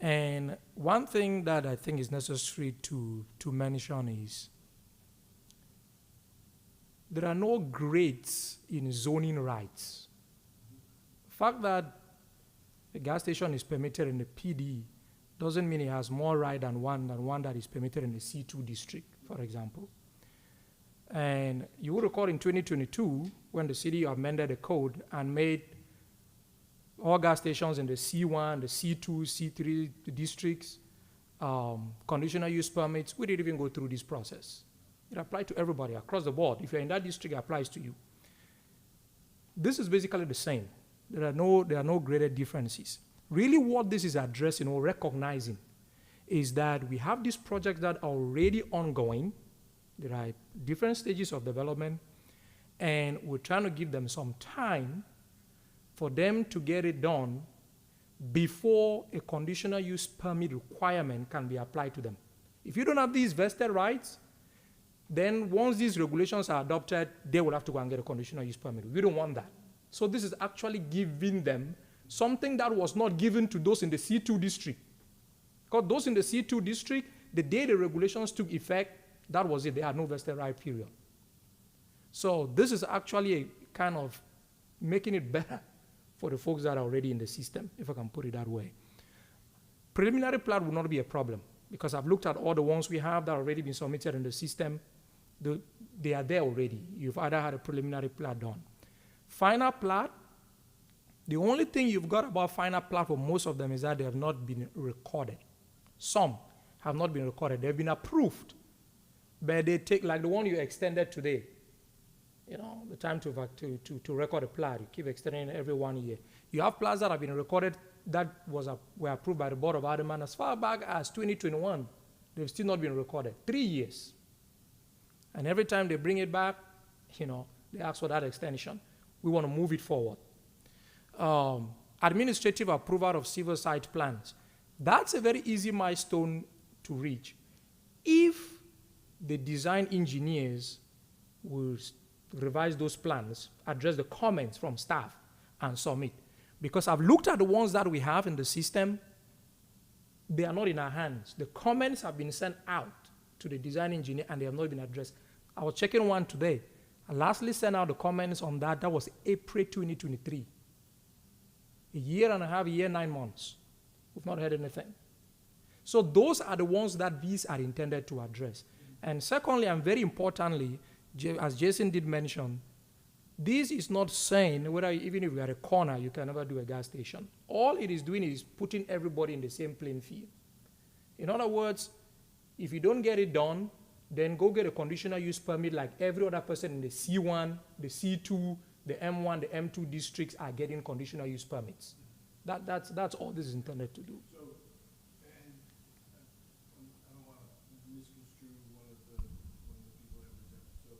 And one thing that I think is necessary to mention is there are no grades in zoning rights. The fact that a gas station is permitted in the PD doesn't mean it has more right than one that is permitted in the C2 district, for example. And you will recall in 2022, when the city amended the code and made all gas stations in the C1, the C2, C3 districts, conditional use permits, we didn't even go through this process. It applied to everybody across the board. If you're in that district, it applies to you. This is basically the same. There are no graded differences. Really what this is addressing or recognizing is that we have these projects that are already ongoing. There are different stages of development, and we're trying to give them some time for them to get it done before a conditional use permit requirement can be applied to them. If you don't have these vested rights, then once these regulations are adopted, they will have to go and get a conditional use permit. We don't want that. So this is actually giving them something that was not given to those in the C2 district. Because those in the C2 district, the day the regulations took effect, that was it. They had no vested right, period. So this is actually a kind of making it better for the folks that are already in the system, if I can put it that way. Preliminary plat will not be a problem because I've looked at all the ones we have that have already been submitted in the system. They are there already. You've either had a preliminary plat done. Final plat, the only thing you've got about final plat for most of them is that they have not been recorded. Some have not been recorded. They've been approved, but they take, like the one you extended today, you know, the time to record a plat, you keep extending it every 1 year. You have plats that have been recorded that were approved by the Board of Aldermen as far back as 2021. They've still not been recorded. 3 years. And every time they bring it back, you know, they ask for that extension. We want to move it forward. Administrative approval of civil site plans. That's a very easy milestone to reach. If the design engineers will revise those plans, address the comments from staff, and submit. Because I've looked at the ones that we have in the system, they are not in our hands. The comments have been sent out to the design engineer and they have not been addressed. I was checking one today. I lastly sent out the comments on that. That was April 2023. A year and a half, a year, 9 months. We've not heard anything. So those are the ones that these are intended to address. And secondly, and very importantly, as Jason did mention, this is not saying whether even if you are a corner, you can never do a gas station. All it is doing is putting everybody in the same playing field. In other words, if you don't get it done, then go get a conditional use permit like every other person in the C1, the C2, the M1, the M2 districts are getting conditional use permits. That's all this is intended to do. So, and I don't want to misconstrue one of the people that presented. So,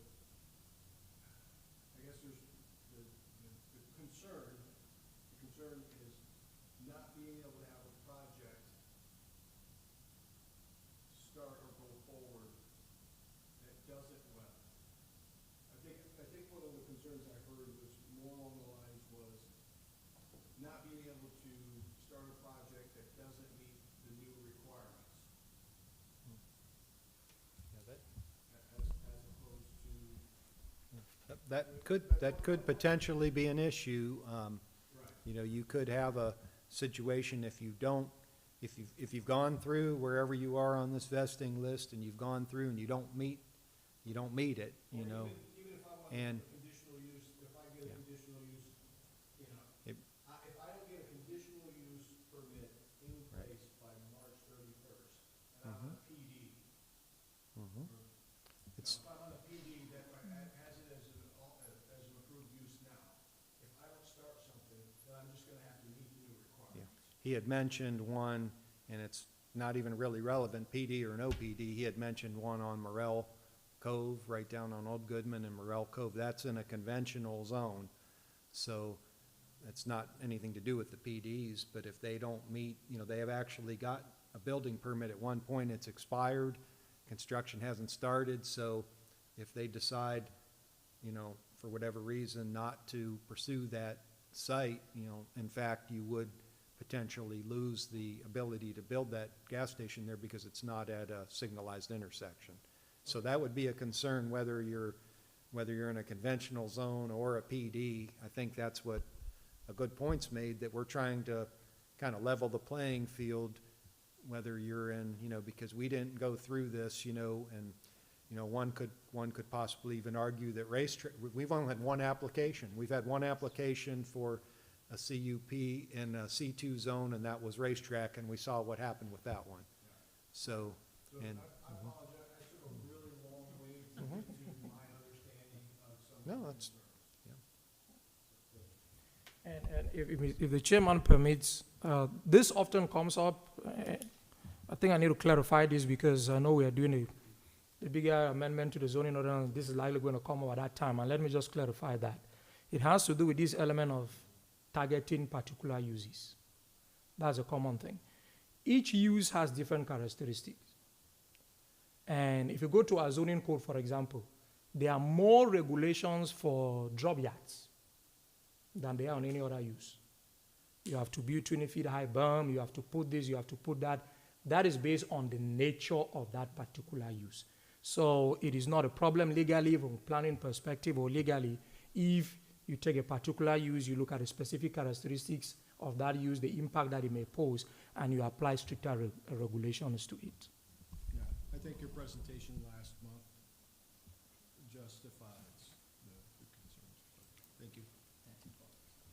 I guess there's the concern is not being able to have a project start or go forward that doesn't well. I think one of the concerns I heard was more along the lines was not being able to start a project that doesn't meet the new requirements. As opposed to. That could potentially be an issue. Right. You know, you could have a situation if you've gone through wherever you are on this vesting list and you've gone through and you don't meet it, you know. Even if I want And a conditional use, if I get a conditional use, you know, It- if I don't get a conditional use permit in Right. place by March 31st, and I'm on a PD, it's, if I'm on a PD that has it as an approved use now, if I don't start something, then I'm just gonna have to meet the new requirements. he had mentioned one, and it's not even really relevant, PD or no PD, he had mentioned one on Morel Cove, right down on Old Goodman and Morel Cove. That's in a conventional zone. So it's not anything to do with the PDs, but if they don't meet, they have actually got a building permit at one point, it's expired, construction hasn't started, so if they decide, for whatever reason, not to pursue that site, in fact, you would potentially lose the ability to build that gas station there because it's not at a signalized intersection. So that would be a concern whether you're in a conventional zone or a PD. I think that's what a good point's made, that we're trying to kind of level the playing field, whether you're in, because we didn't go through this, and, one could possibly even argue that racetrack, we've only had one application. We've had one application for a CUP in a C2 zone, and that was racetrack, and we saw what happened with that one. So, and. I apologize, I took a really long way to get to my understanding of some. No, that's, And if the chairman permits, this often comes up. I think I need to clarify this because I know we are doing a bigger amendment to the zoning order, and this is likely going to come up at that time. And let me just clarify that. It has to do with this element of targeting particular uses. That's a common thing. Each use has different characteristics. And if you go to our zoning code, for example, there are more regulations for drop yards than they are on any other use. You have to build 20 feet high berm, you have to put this, you have to put that. That is based on the nature of that particular use. So it is not a problem legally from planning perspective or legally if you take a particular use, you look at the specific characteristics of that use, the impact that it may pose, and you apply stricter regulations to it. Yeah, I think your presentation last month justifies the concerns. Thank you.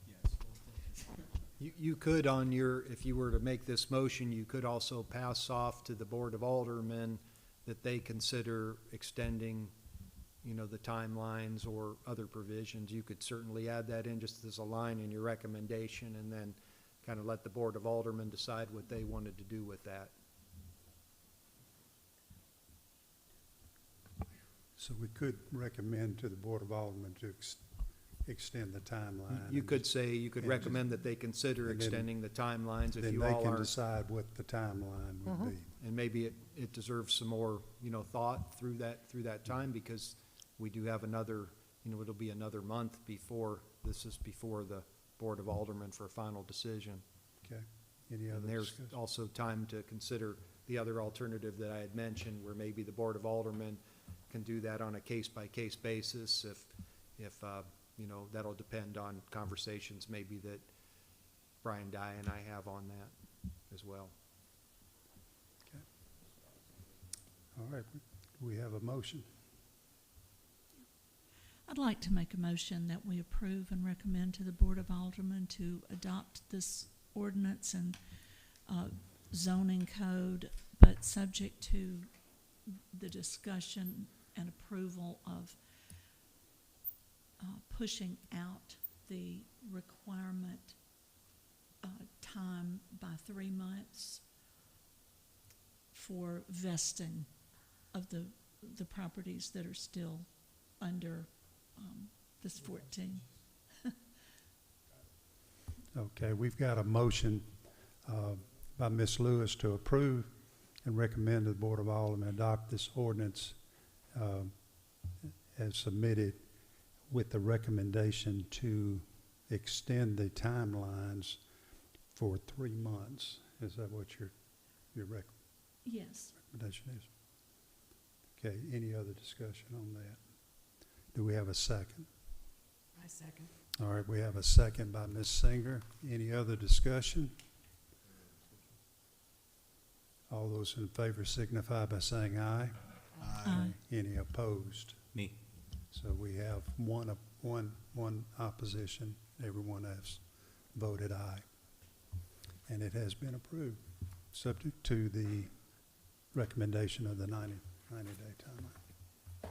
Yes. you could if you were to make this motion, you could also pass off to the Board of Aldermen that they consider extending, the timelines or other provisions. You could certainly add that in just as a line in your recommendation and then kind of let the Board of Aldermen decide what they wanted to do with that. So we could recommend to the Board of Aldermen to extend the timeline. You could say, you could and recommend that they consider and then- extending the timelines if Then you they all can are. decide what the timeline would be. And maybe it deserves some more, thought through that time, because we do have another, it'll be another month before the Board of Aldermen for a final decision. Okay. Any other And there's discussion? also time to consider the other alternative that I had mentioned, where maybe the Board of Aldermen can do that on a case-by-case basis if that'll depend on conversations maybe that Brian Dye and I have on that as well. Okay. All right, we have a motion. I'd like to make a motion that we approve and recommend to the Board of Aldermen to adopt this ordinance and zoning code, but subject to the discussion and approval of pushing out the requirement time by 3 months for vesting of the properties that are still under this 14. Okay, we've got a motion by Ms. Lewis to approve and recommend the Board of Aldermen adopt this ordinance as submitted, with the recommendation to extend the timelines for 3 months. Is that what your Yes. recommendation is? Okay, any other discussion on that? Do we have a second? I second. All right, we have a second by Ms. Singer. Any other discussion? All those in favor signify by saying aye. Aye. Any opposed? Me. So we have one opposition. Everyone else voted aye. And it has been approved, subject to the recommendation of the 90-day timeline.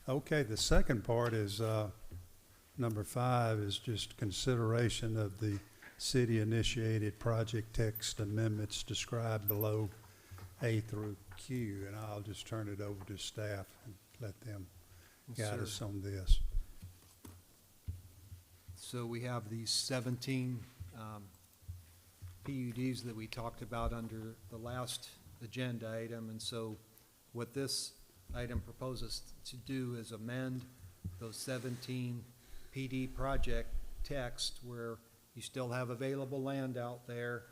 Okay, the second part is, number 5 is just consideration of the city-initiated project text amendments described below A through Q, and I'll just turn it over to staff and let them Yes, guide sir. us on this. So we have these 17 PUDs that we talked about under the last agenda item, and so what this item proposes to do is amend those 17 PD project text where you still have available land out there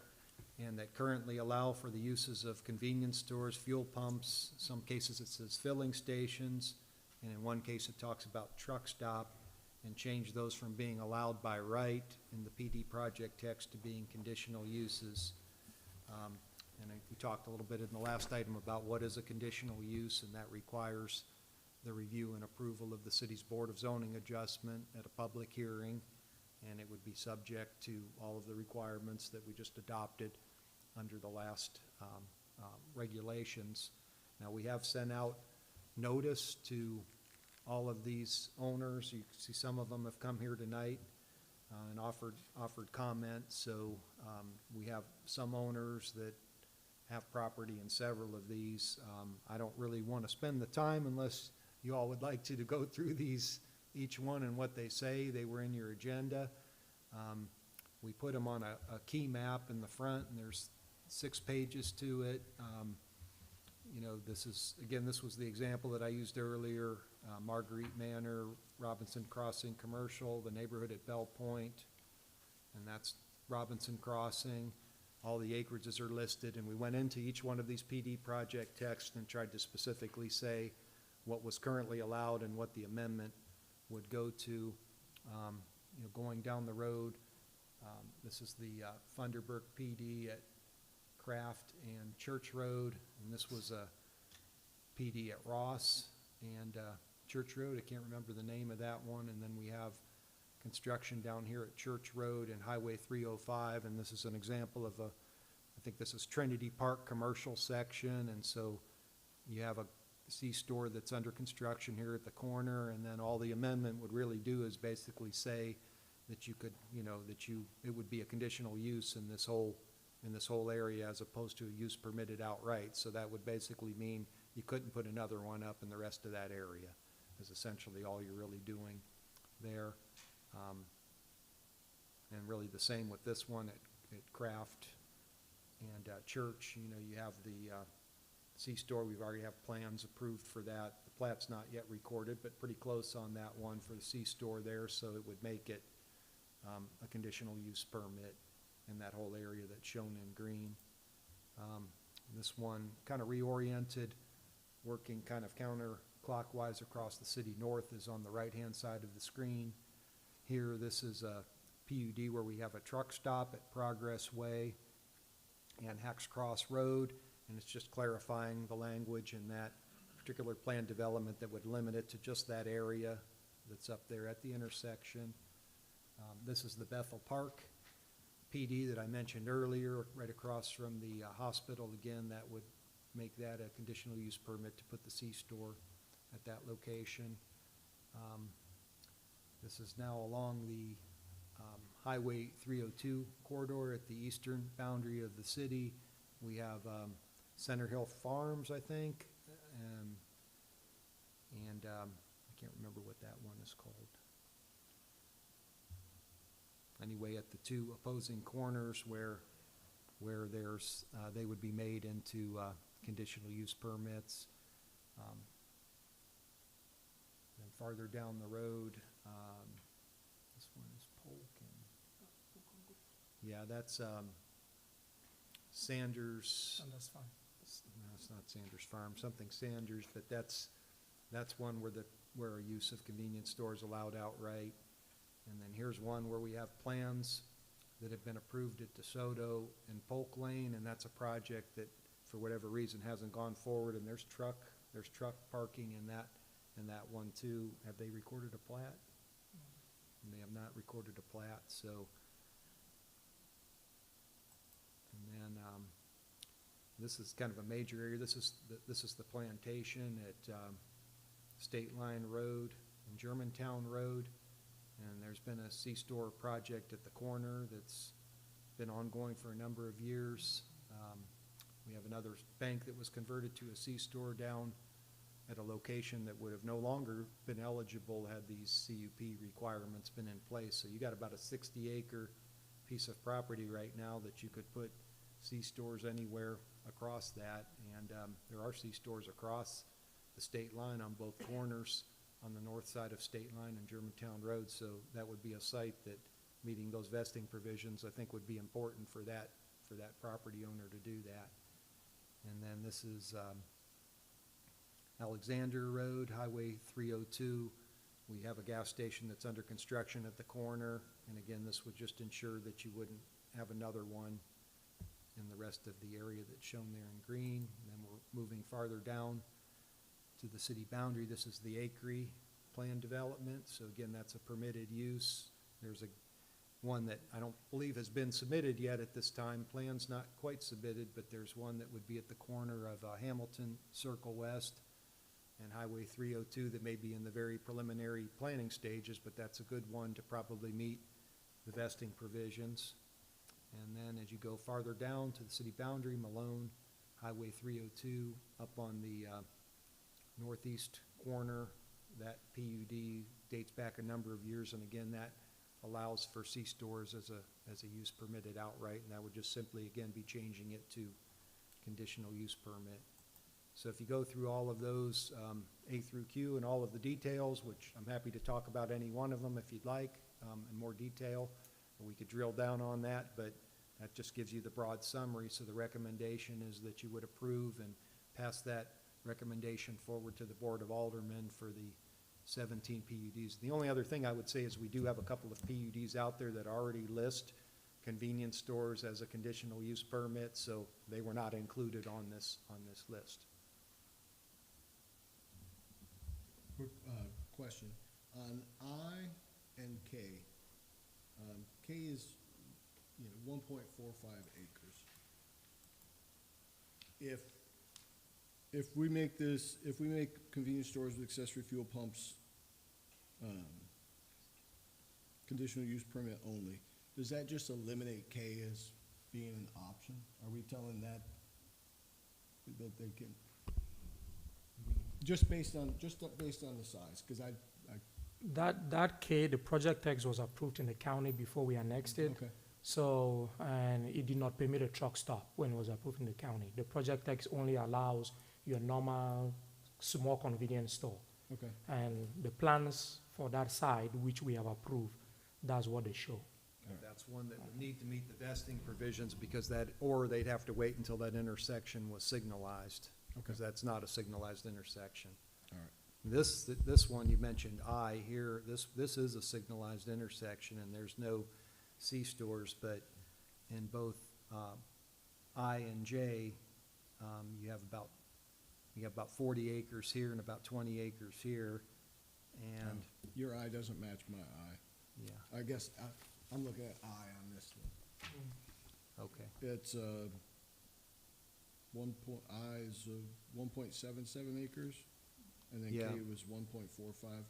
and that currently allow for the uses of convenience stores, fuel pumps, some cases it says filling stations, and in one case it talks about truck stop, and change those from being allowed by right in the PD project text to being conditional uses. We talked a little bit in the last item about what is a conditional use, and that requires the review and approval of the city's Board of Zoning Adjustment at a public hearing, and it would be subject to all of the requirements that we just adopted under the last regulations. Now, we have sent out notice to all of these owners. You can see some of them have come here tonight and offered comment. So we have some owners that have property in several of these. I don't really want to spend the time unless you all would like to go through these, each one and what they say. They were in your agenda. We put them on a key map in the front, and there's 6 pages to it. You know, this was the example that I used earlier, Marguerite Manor, Robinson Crossing Commercial, the neighborhood at Bell Point, and that's Robinson Crossing. All the acreages are listed, and we went into each one of these PD project texts and tried to specifically say what was currently allowed and what the amendment would go to. You know, going down the road, this is the Funderburk PD at Craft and Church Road, and this was a PD at Ross and Church Road. I can't remember the name of that one. And then we have construction down here at Church Road and Highway 305, and this is an example of I think this is Trinity Park commercial section, and so you have a C-store that's under construction here at the corner, and then all the amendment would really do is basically say that you could, you know, it would be a conditional use in this whole area as opposed to a use permitted outright. So that would basically mean you couldn't put another one up in the rest of that area, is essentially all you're really doing there. And really the same with this one at Craft and Church. You know, you have the C-store. We've already have plans approved for that. The plat's not yet recorded, but pretty close on that one for the C-store there, so it would make it a conditional use permit in that whole area that's shown in green. This one kind of reoriented, working kind of counterclockwise across the city north, is on the right-hand side of the screen. Here, this is a PUD where we have a truck stop at Progress Way and Hacks Cross Road, and it's just clarifying the language in that particular plan development that would limit it to just that area that's up there at the intersection. This is the Bethel Park PD that I mentioned earlier, right across from the hospital. Again, that would make that a conditional use permit to put the C-store at that location. This is now along the Highway 302 corridor at the eastern boundary of the city. We have Center Hill Farms, I think, and I can't remember what that one is called. Anyway, at the two opposing corners where there's, they would be made into conditional use permits. Then farther down the road, this one is Polk. Yeah, that's Sanders. And that's fine. No, it's not Sanders Farm, something Sanders, but that's one where a use of convenience store is allowed outright. And then here's one where we have plans that have been approved at DeSoto and Polk Lane, and that's a project that, for whatever reason, hasn't gone forward. And there's truck parking in that one too. Have they recorded a plat? And they have not recorded a plat. So, and then this is kind of a major area. This is the plantation at State Line Road and Germantown Road. And there's been a C-store project at the corner that's been ongoing for a number of years. We have another bank that was converted to a C-store down at a location that would have no longer been eligible had these CUP requirements been in place. So you got about a 60-acre piece of property right now that you could put C-stores anywhere across that. And there are C-stores across the state line on both corners on the north side of State Line and Germantown Road. So that would be a site that, meeting those vesting provisions, I think would be important for that property owner to do that. And then this is Alexander Road, Highway 302. We have a gas station that's under construction at the corner. And again, this would just ensure that you wouldn't have another one in the rest of the area that's shown there in green. And then we're moving farther down to the city boundary. This is the Acre plan development. So again, that's a permitted use. There's one that I don't believe has been submitted yet at this time. Plan's not quite submitted, but there's one that would be at the corner of Hamilton Circle West and Highway 302 that may be in the very preliminary planning stages, but that's a good one to probably meet the vesting provisions. And then as you go farther down to the city boundary, Malone, Highway 302, up on the northeast corner, that PUD dates back a number of years, and again, that allows for C-stores as a use permitted outright, and that would just simply, again, be changing it to conditional use permit. So if you go through all of those, A through Q, and all of the details, which I'm happy to talk about any one of them if you'd like, in more detail, or we could drill down on that, but that just gives you the broad summary. So the recommendation is that you would approve and pass that recommendation forward to the Board of Aldermen for the 17 PUDs. The only other thing I would say is we do have a couple of PUDs out there that already list convenience stores as a conditional use permit, so they were not included on this list. Question, on I and K, K is, 1.45 acres. If we make convenience stores with accessory fuel pumps, conditional use permit only, does that just eliminate K as being an option? Are we telling that they can, just based on the size? Because That K, the project text was approved in the county before we annexed it. okay, So, and it did not permit a truck stop when it was approved in the county. The project text only allows your normal small convenience store. okay. And the plans for that side, which we have approved, that's what they show. That's one that would need to meet the vesting provisions because or they'd have to wait until that intersection was signalized, because that's not a signalized intersection. All right. This one you mentioned, I here, this is a signalized intersection and there's no C-stores, but in both I and J, you have about 40 acres here and about 20 acres here, and Your I doesn't match my I. yeah, I guess I'm looking at I on this one. okay. It's I is 1.77 acres, and then Yeah. K was 1.45.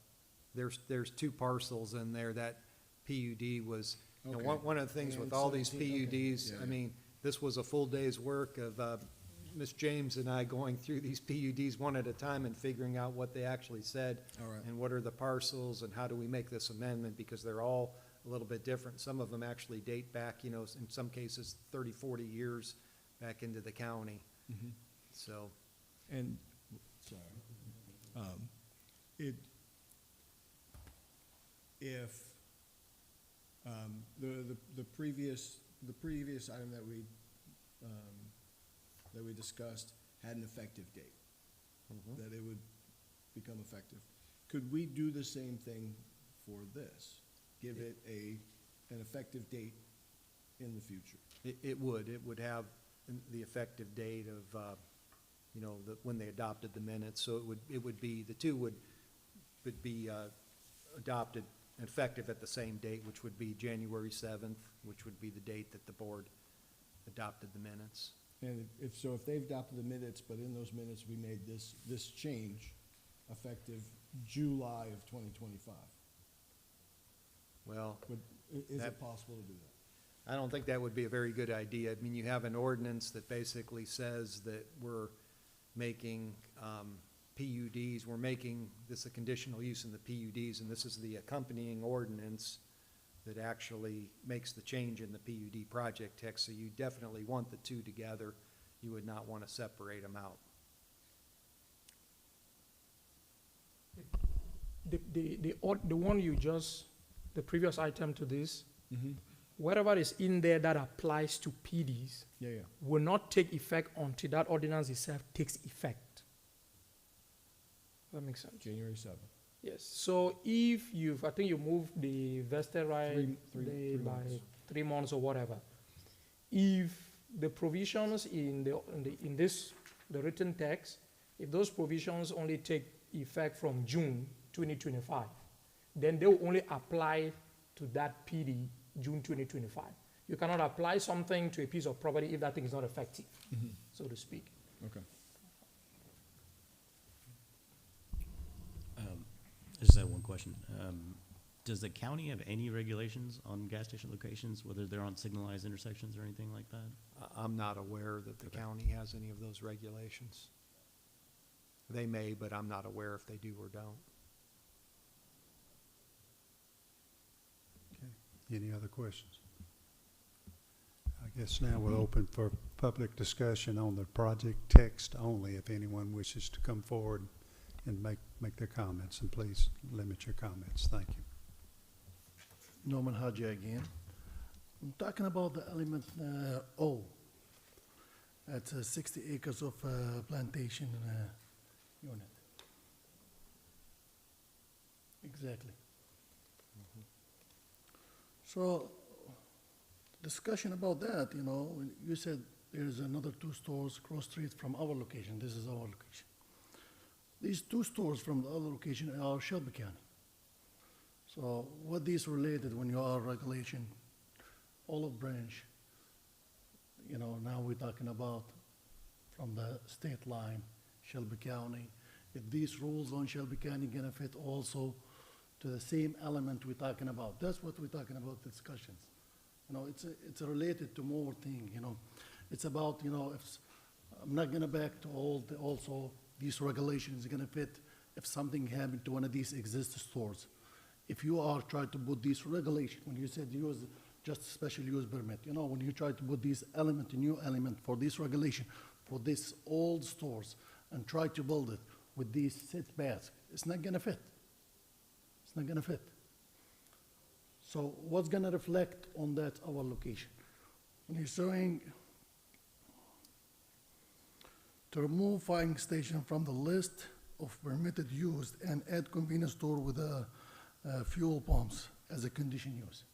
There's two parcels in there. That PUD was, Okay. one of the things And with all these 17, okay. PUDs, Yeah, I yeah. mean, this was a full day's work of Ms. James and I going through these PUDs one at a time and figuring out what they actually said. All right. And what are the parcels and how do we make this amendment, because they're all a little bit different. Some of them actually date back, in some cases 30, 40 years back into the county. Mhm. So, And, sorry, if, the previous item that we discussed had an effective date, that it would become effective, could we do the same thing for this? Give it an effective date in the future? it would have the effective date of, when they adopted the minutes. So it would be, the two would be adopted and effective at the same date, which would be January 7th, which would be the date that the board adopted the minutes. And if they've adopted the minutes, but in those minutes, we made this change effective July of 2025, Well, is That- it possible to do that? I don't think that would be a very good idea. I mean, you have an ordinance that basically says that we're making PUDs, we're making this a conditional use in the PUDs, and this is the accompanying ordinance that actually makes the change in the PUD project text, so you definitely want the two together. You would not want to separate them out. The one you just, the previous item to this, whatever is in there that applies to PDs Yeah, yeah. will not take effect until that ordinance itself takes effect. That makes sense? January 7th. Yes, so if you've, I think you moved the vested right day by months. 3 months or whatever. If the provisions in the written text, if those provisions only take effect from June 2025, then they will only apply to that PD June 2025. You cannot apply something to a piece of property if that thing is not effective, so to speak. Okay. I just have one question. Does the county have any regulations on gas station locations, whether they're on signalized intersections or anything like that? I'm not aware that the county has any of those regulations. They may, but I'm not aware if they do or don't. Any other questions? I guess now we'll open for public discussion on the project text only, if anyone wishes to come forward and make their comments, and please limit your comments. Thank you. Norman Haji again. I'm talking about the element O. That's 60 acres of plantation unit. Exactly. So, discussion about that, you know, when you said there's another 2 stores cross street from our location. This is our location. These 2 stores from the other location are Shelby County. So what these related when you are regulation, Olive Branch, you know, now we're talking about from the state line, Shelby County. If these rules on Shelby County gonna fit also to the same element we're talking about. That's what we're talking about, discussions. You know, it's related to more thing, you know. It's about, you know, I'm not gonna back to also these regulations are gonna fit if something happened to one of these existing stores. If you are trying to put these regulations, when you said use just special use permit, you know, when you try to put these element, a new element for this regulation, for these old stores, and try to build it with these setbacks, it's not gonna fit. It's not gonna fit. So what's gonna reflect on that, our location? When you're showing to remove firing station from the list of permitted use and add convenience store with fuel pumps as a condition use.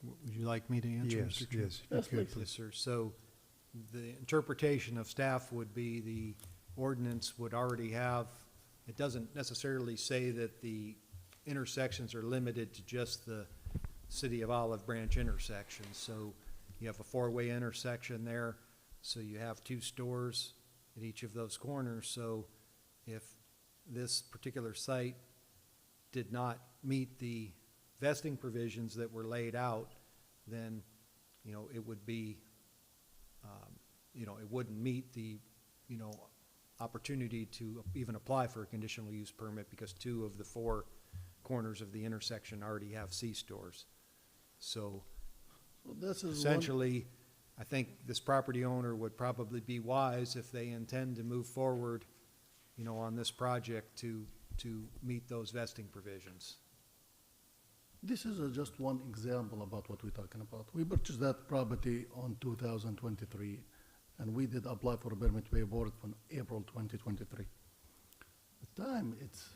Would you like me to answer, Yes, Mr. Chair? yes, Yes, if you could, please. please. Yes, sir. So the interpretation of staff would be the ordinance would already have, it doesn't necessarily say that the intersections are limited to just the City of Olive Branch intersections. So you have a 4-way intersection there, so you have 2 stores at each of those corners. So if this particular site did not meet the vesting provisions that were laid out, then, you know, it would be, you know, it wouldn't meet the, you know, opportunity to even apply for a conditional use permit because 2 of the 4 corners of the intersection already have C-stores. So So this is essentially, I think this property owner would probably be wise if they intend to move forward, you know, on this project to meet those vesting provisions. This is just one example about what we're talking about. We purchased that property on 2023, and we did apply for a permit to be awarded from April 2023. The time, it's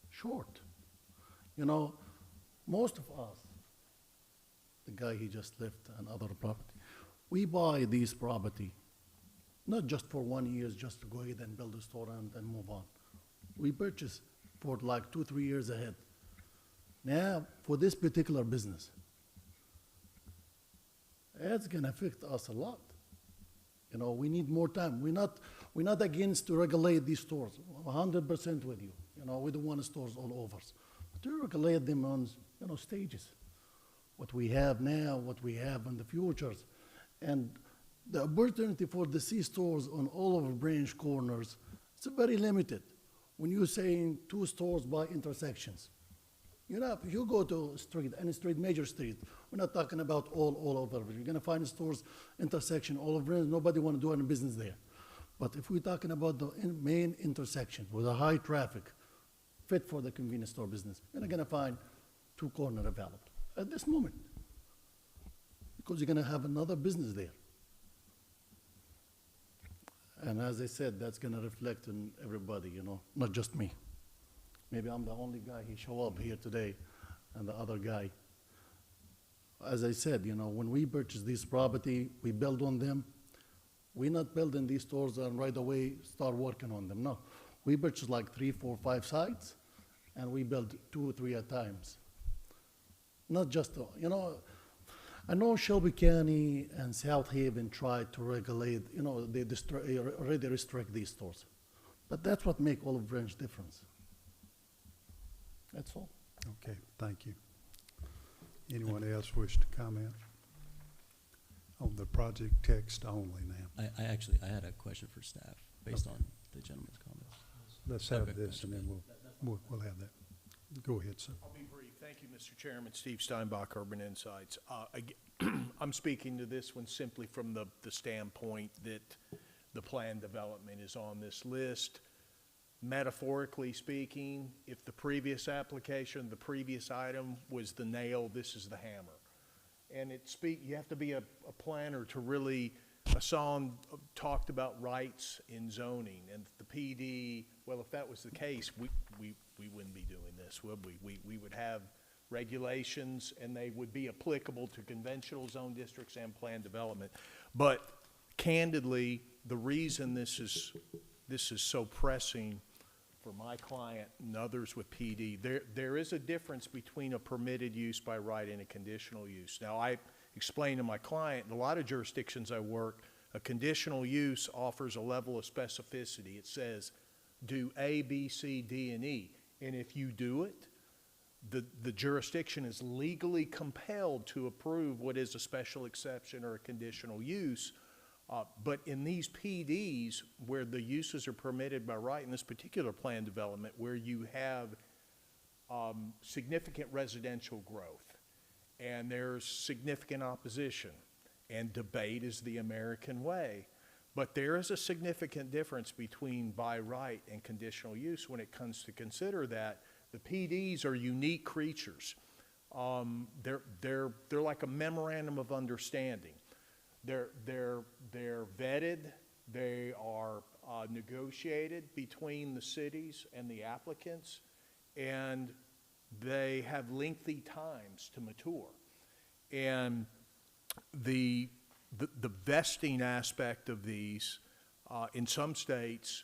short. You know, most of us, the guy he just left and other property, we buy these property, not just for 1 year, just to go ahead and build a store and move on. We purchase for like 2-3 years ahead. Now, for this particular business, it's gonna affect us a lot. You know, we need more time. We're not against to regulate these stores. 100% with you. You know, we don't want stores all over. But to regulate them on, you know, stages. What we have now, what we have in the futures, and the opportunity for the C-stores on all of branch corners, it's very limited. When you're saying 2 stores by intersections. You know, if you go to any street, major street, we're not talking about all over. You're gonna find stores, intersection, all over, nobody wanna do any business there. But if we're talking about the main intersection with a high traffic, fit for the convenience store business, you're not gonna find 2 corners available at this moment. Because you're gonna have another business there. And as I said, that's gonna reflect on everybody, you know, not just me. Maybe I'm the only guy who show up here today, and the other guy. As I said, you know, when we purchase this property, we build on them. We're not building these stores and right away start working on them, no. We purchase like 3, 4, 5 sites, and we build 2 or 3 at times. Not just, you know, I know Shelby County and South Haven tried to regulate, you know, they already restrict these stores. But that's what make Olive Branch difference. That's all. Okay, thank you. Anyone else wish to comment on the project text only now? I actually had a question for staff based on the gentleman's comments. Let's have Okay, this and then we'll have that. Go ahead, sir. I'll be brief. Thank you, Mr. Chairman. Steve Steinbach, Urban Insights. I'm speaking to this one simply from the standpoint that the plan development is on this list. Metaphorically speaking, if the previous application, the previous item was the nail, this is the hammer. And you have to be a planner to really, Hassan talked about rights in zoning, and the PD, well, if that was the case, we wouldn't be doing this, would we? We would have regulations, and they would be applicable to conventional zone districts and plan development. But candidly, the reason this is so pressing for my client and others with PD, there is a difference between a permitted use by right and a conditional use. Now, I explained to my client, in a lot of jurisdictions I work, a conditional use offers a level of specificity. It says, do A, B, C, D, and E. And if you do it, the jurisdiction is legally compelled to approve what is a special exception or a conditional use. But in these PDs, where the uses are permitted by right, in this particular plan development, where you have significant residential growth, and there's significant opposition, and debate is the American way, but there is a significant difference between by right and conditional use when it comes to consider that. The PDs are unique creatures. They're like a memorandum of understanding. They're vetted, they are negotiated between the cities and the applicants, and they have lengthy times to mature. And the vesting aspect of these, in some states,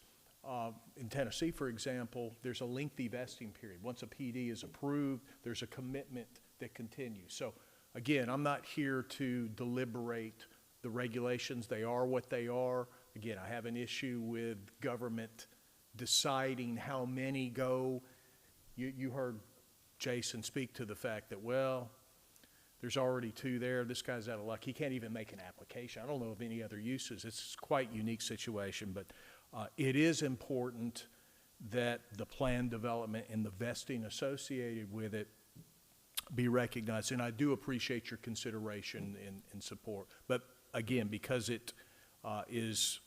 in Tennessee, for example, there's a lengthy vesting period. Once a PD is approved, there's a commitment that continues. So again, I'm not here to deliberate the regulations. They are what they are. Again, I have an issue with government deciding how many go. You heard Jason speak to the fact that, well, there's already 2 there. This guy's out of luck. He can't even make an application. I don't know of any other uses. It's quite a unique situation, but it is important that the plan development and the vesting associated with it be recognized. And I do appreciate your consideration and support. But again, because it is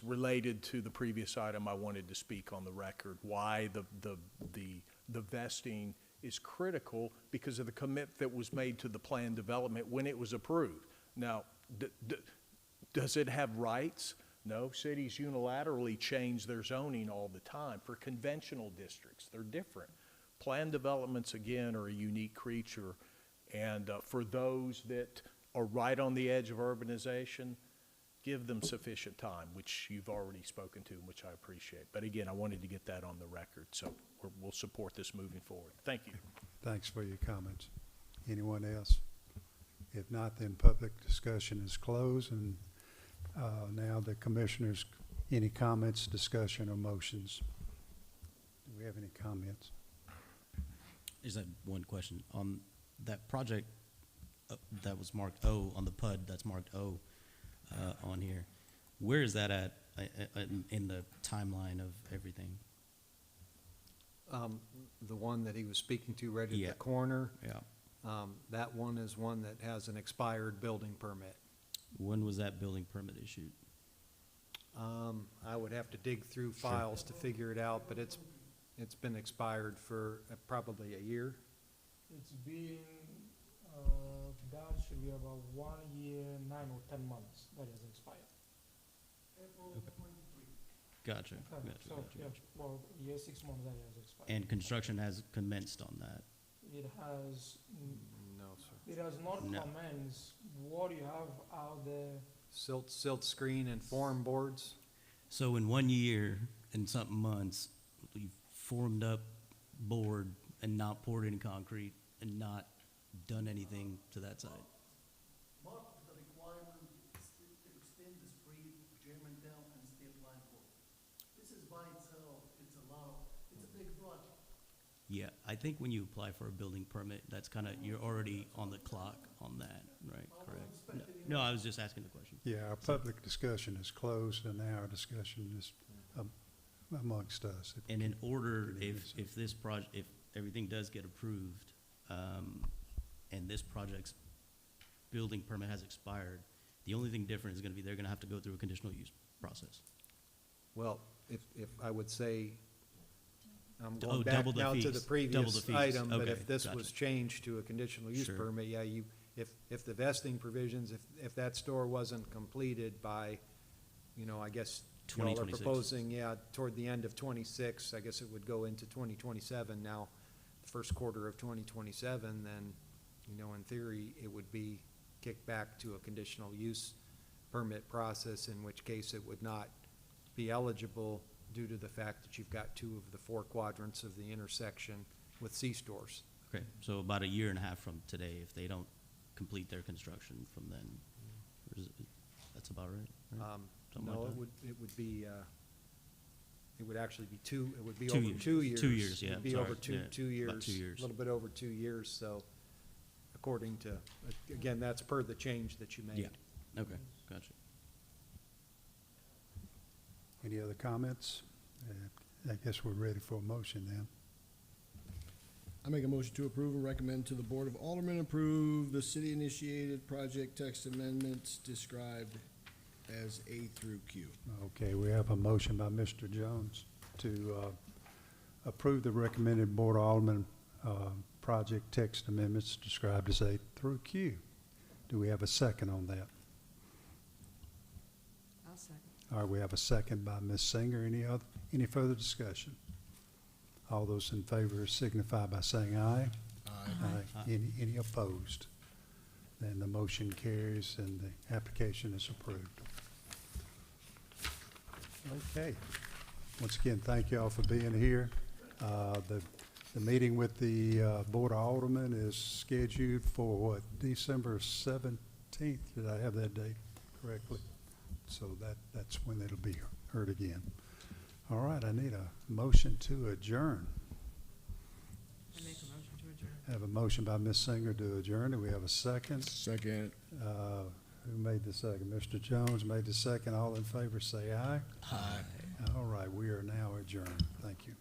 related to the previous item, I wanted to speak on the record why the vesting is critical, because of the commitment that was made to the plan development when it was approved. Now, does it have rights? No. Cities unilaterally change their zoning all the time. For conventional districts, they're different. Plan developments, again, are a unique creature, and for those that are right on the edge of urbanization, give them sufficient time, which you've already spoken to, and which I appreciate. But again, I wanted to get that on the record, so we'll support this moving forward. Thank you. Thanks for your comments. Anyone else? If not, then public discussion is closed, and now the commissioners, any comments, discussion, or motions? Do we have any comments? Is that one question on that project that was marked O on the PUD that's marked O? on here. Where is that at in the timeline of everything? The one that he was speaking to right at Yeah. the corner, Yeah. that one is one that has an expired building permit. When was that building permit issued? I would have to dig through files to figure it out, but it's been expired for probably a year. It's been, that should be about 1 year, 9 or 10 months that has expired. Gotcha. Okay, Gotcha, so, gotcha, yeah, gotcha. well, year, 6 months that has expired. And construction has commenced on that. It has, No, sir. it has not No. commenced. What do you have out there? Silt screen and form boards. So in 1 year and something months, you've formed up board and not poured any concrete and not done anything to that side. But the requirement is to extend the street, Germantown and State Line Road. This is by itself, it's a big project. Yeah, I think when you apply for a building permit, that's kind of, you're already on the clock on that, right? Correct? No, I was just asking the question. Yeah, our public discussion is closed, and now our discussion is amongst us. And in order, Pretty easy. if this project, if everything does get approved, and this project's building permit has expired, the only thing different is gonna be they're gonna have to go through a conditional use process. Well, if I would say, I'm Oh, going back double the now to the fees, double the previous fees. item, but Okay, if this gotcha. was changed to a conditional use Sure. permit, yeah, if the vesting provisions, if that store wasn't completed by, I guess y'all are 2026. proposing, yeah, toward the end of '26, I guess it would go into 2027 now, the first quarter of 2027, then, in theory, it would be kicked back to a conditional use permit process, in which case it would not be eligible due to the fact that you've got 2 of the 4 quadrants of the intersection with C-stores. Okay, so about a year and a half from today, if they don't complete their construction from then, or is it- that's about right? Something No, like it that? would be, it would actually be 2, it would be 2 over years. 2 years. 2 years, yeah, It'd be sorry, over two yeah, two years. about 2 years. A little bit over 2 years, so according to, again, that's per the change that you made. Yeah, okay, gotcha. Any other comments? I guess we're ready for a motion then. I make a motion to approve and recommend to the Board of Aldermen approve the city-initiated project text amendments described as A through Q. Okay, we have a motion by Mr. Jones to approve the recommended Board of Aldermen project text amendments described as A through Q. Do we have a second on that? I'll second. All right, we have a second by Ms. Singer. Any further discussion? All those in favor signify by saying aye. Aye. Any opposed? Then the motion carries and the application is approved. Okay. Once again, thank you all for being here. The meeting with the Board of Aldermen is scheduled for what, December 17th? Did I have that date correctly? So that's when it'll be heard again. All right, I need a motion to adjourn. I make a motion to adjourn. I have a motion by Ms. Singer to adjourn. Do we have a second? Second. Who made the second? Mr. Jones made the second. All in favor say aye. Aye. All right, we are now adjourned. Thank you.